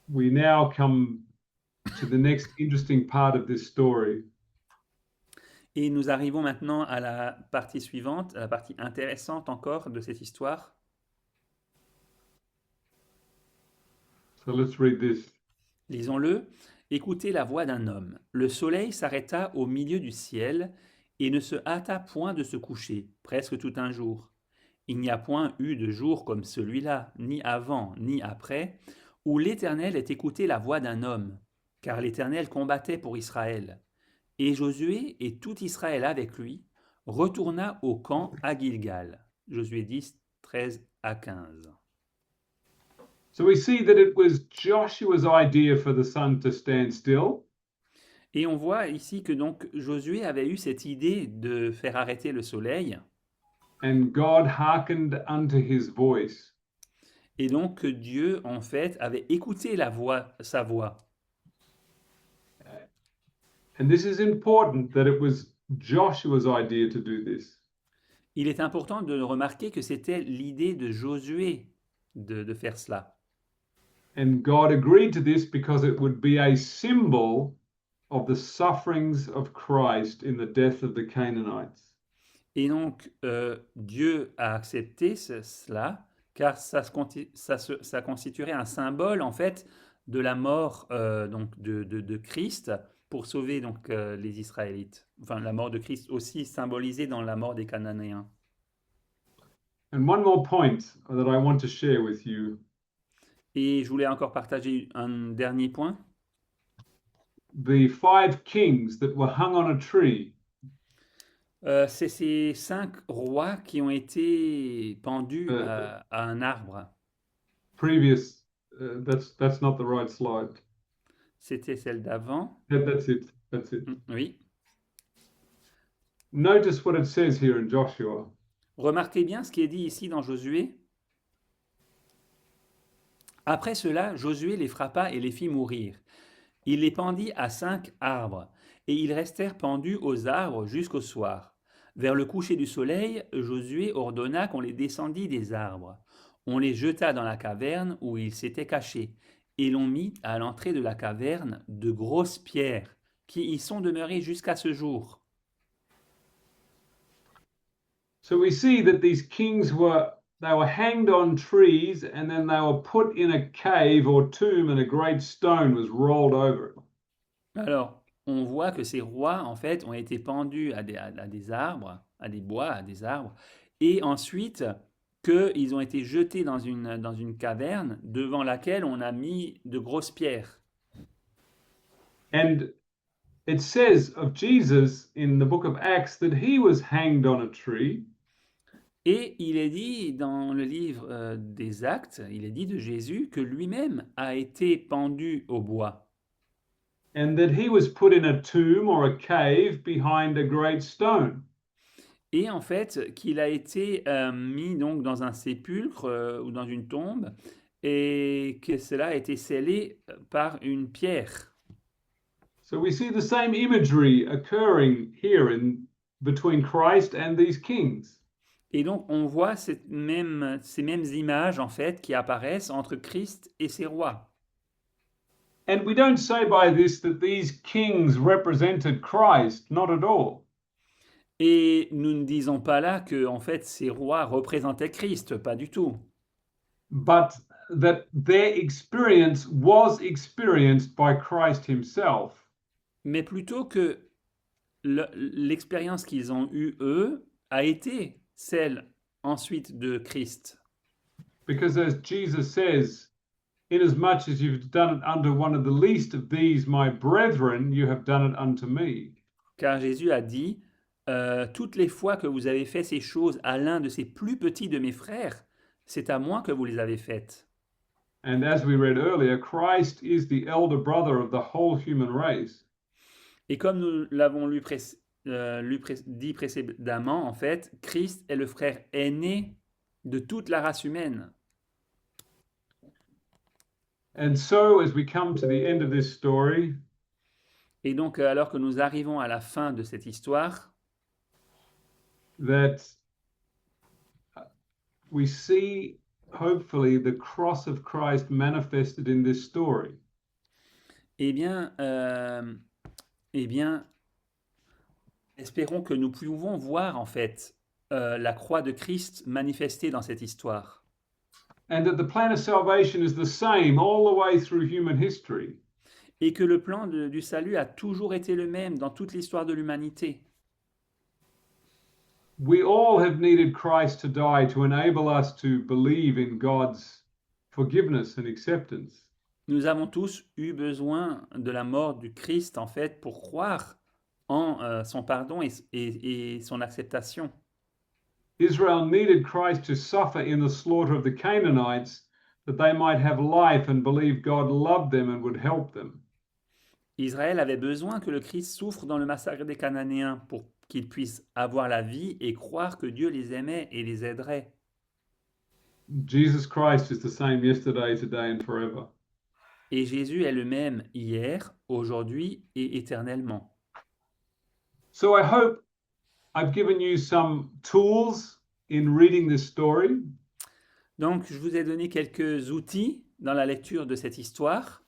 we now come to the next interesting part of this story. Et nous arrivons maintenant à la partie suivante, à la partie intéressante encore de cette histoire. So let's read this. Lisons-le. Écoutez la voix d'un homme. Le soleil s'arrêta au milieu du ciel et ne se hâta point de se coucher, presque tout un jour. Il n'y a point eu de jour comme celui-là, ni avant, ni après, où l'Éternel ait écouté la voix d'un homme, car l'Éternel combattait pour Israël. Et Josué et tout Israël avec lui retourna au camp à Gilgal. Josué 10, 13 à 15. So we see that it was Joshua's idea for the sun to stand still. Et on voit ici que donc Josué avait eu cette idée de faire arrêter le soleil. And God hearkened unto his voice. Et donc que Dieu, en fait, avait écouté sa voix. And this is important that it was Joshua's idea to do this. Il est important de remarquer que c'était l'idée de Josué de faire cela. And God agreed to this because it would be a symbol of the sufferings of Christ in the death of the Canaanites. Et donc, Dieu a accepté cela, car ça constituerait un symbole, en fait, de la mort donc de Christ pour sauver donc, les Israélites. Enfin, la mort de Christ aussi symbolisée dans la mort des Cananéens. And one more point that I want to share with you. Et je voulais encore partager un dernier point. The 5 kings that were hung on a tree. C'est ces 5 rois qui ont été pendus à un arbre. Previous, that's not the right slide. C'était celle d'avant. That's it. Oui. Notice what it says here in Joshua. Remarquez bien ce qui est dit ici dans Josué. Après cela, Josué les frappa et les fit mourir. Il les pendit à 5 arbres, et ils restèrent pendus aux arbres jusqu'au soir. Vers le coucher du soleil, Josué ordonna qu'on les descendît des arbres. On les jeta dans la caverne où ils s'étaient cachés, et l'on mit à l'entrée de la caverne de grosses pierres, qui y sont demeurées jusqu'à ce jour. So we see that these kings were hanged on trees and then they were put in a cave or tomb and a great stone was rolled over it. Alors, on voit que ces rois, en fait, ont été pendus à des arbres, à des bois, à des arbres, et ensuite qu'ils ont été jetés dans une caverne devant laquelle on a mis de grosses pierres. And it says of Jesus in the book of Acts that he was hanged on a tree. Et il est dit dans le livre des Actes, il est dit de Jésus que lui-même a été pendu au bois. And that he was put in a tomb or a cave behind a great stone. Et en fait, qu'il a été mis donc dans un sépulcre ou dans une tombe, et que cela a été scellé par une pierre. So we see the same imagery occurring here between Christ and these kings. Et donc, on voit ces mêmes images, en fait, qui apparaissent entre Christ et ses rois. And we don't say by this that these kings represented Christ, not at all. Et nous ne disons pas là que, en fait, ces rois représentaient Christ, pas du tout. But that their experience was experienced by Christ himself. Mais plutôt que l'expérience qu'ils ont eue, eux, a été celle ensuite de Christ. Because as Jesus says, inasmuch as you've done it unto one of the least of these, my brethren, you have done it unto me. Car Jésus a dit, toutes les fois que vous avez fait ces choses à l'un de ces plus petits de mes frères, c'est à moi que vous les avez faites. And as we read earlier, Christ is the elder brother of the whole human race. Et comme nous l'avons dit précédemment, en fait, Christ est le frère aîné de toute la race humaine. And so, as we come to the end of this story, Et donc, alors que nous arrivons à la fin de cette histoire, that we see, hopefully, the cross of Christ manifested in this story. eh bien, espérons que nous pouvons voir en fait la croix de Christ manifestée dans cette histoire. And that the plan of salvation is the same all the way through human history. Et que le plan du salut a toujours été le même dans toute l'histoire de l'humanité. We all have needed Christ to die to enable us to believe in God's forgiveness and acceptance. Nous avons tous eu besoin de la mort du Christ en fait pour croire en son pardon et son acceptation. Israel needed Christ to suffer in the slaughter of the Canaanites that they might have life and believe God loved them and would help them. Israël avait besoin que le Christ souffre dans le massacre des Cananéens pour qu'ils puissent avoir la vie et croire que Dieu les aimait et les aiderait. Jesus Christ is the same yesterday, today and forever. Et Jésus est le même hier, aujourd'hui et éternellement. So I hope I've given you some tools in reading this story. Donc, je vous ai donné quelques outils dans la lecture de cette histoire.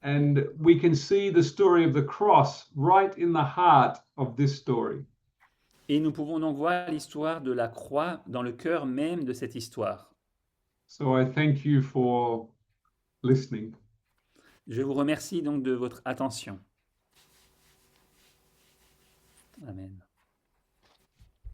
And we can see the story of the cross right in the heart of this story. Et nous pouvons donc voir l'histoire de la croix dans le cœur même de cette histoire. So I thank you for listening. Je vous remercie donc de votre attention. Amen.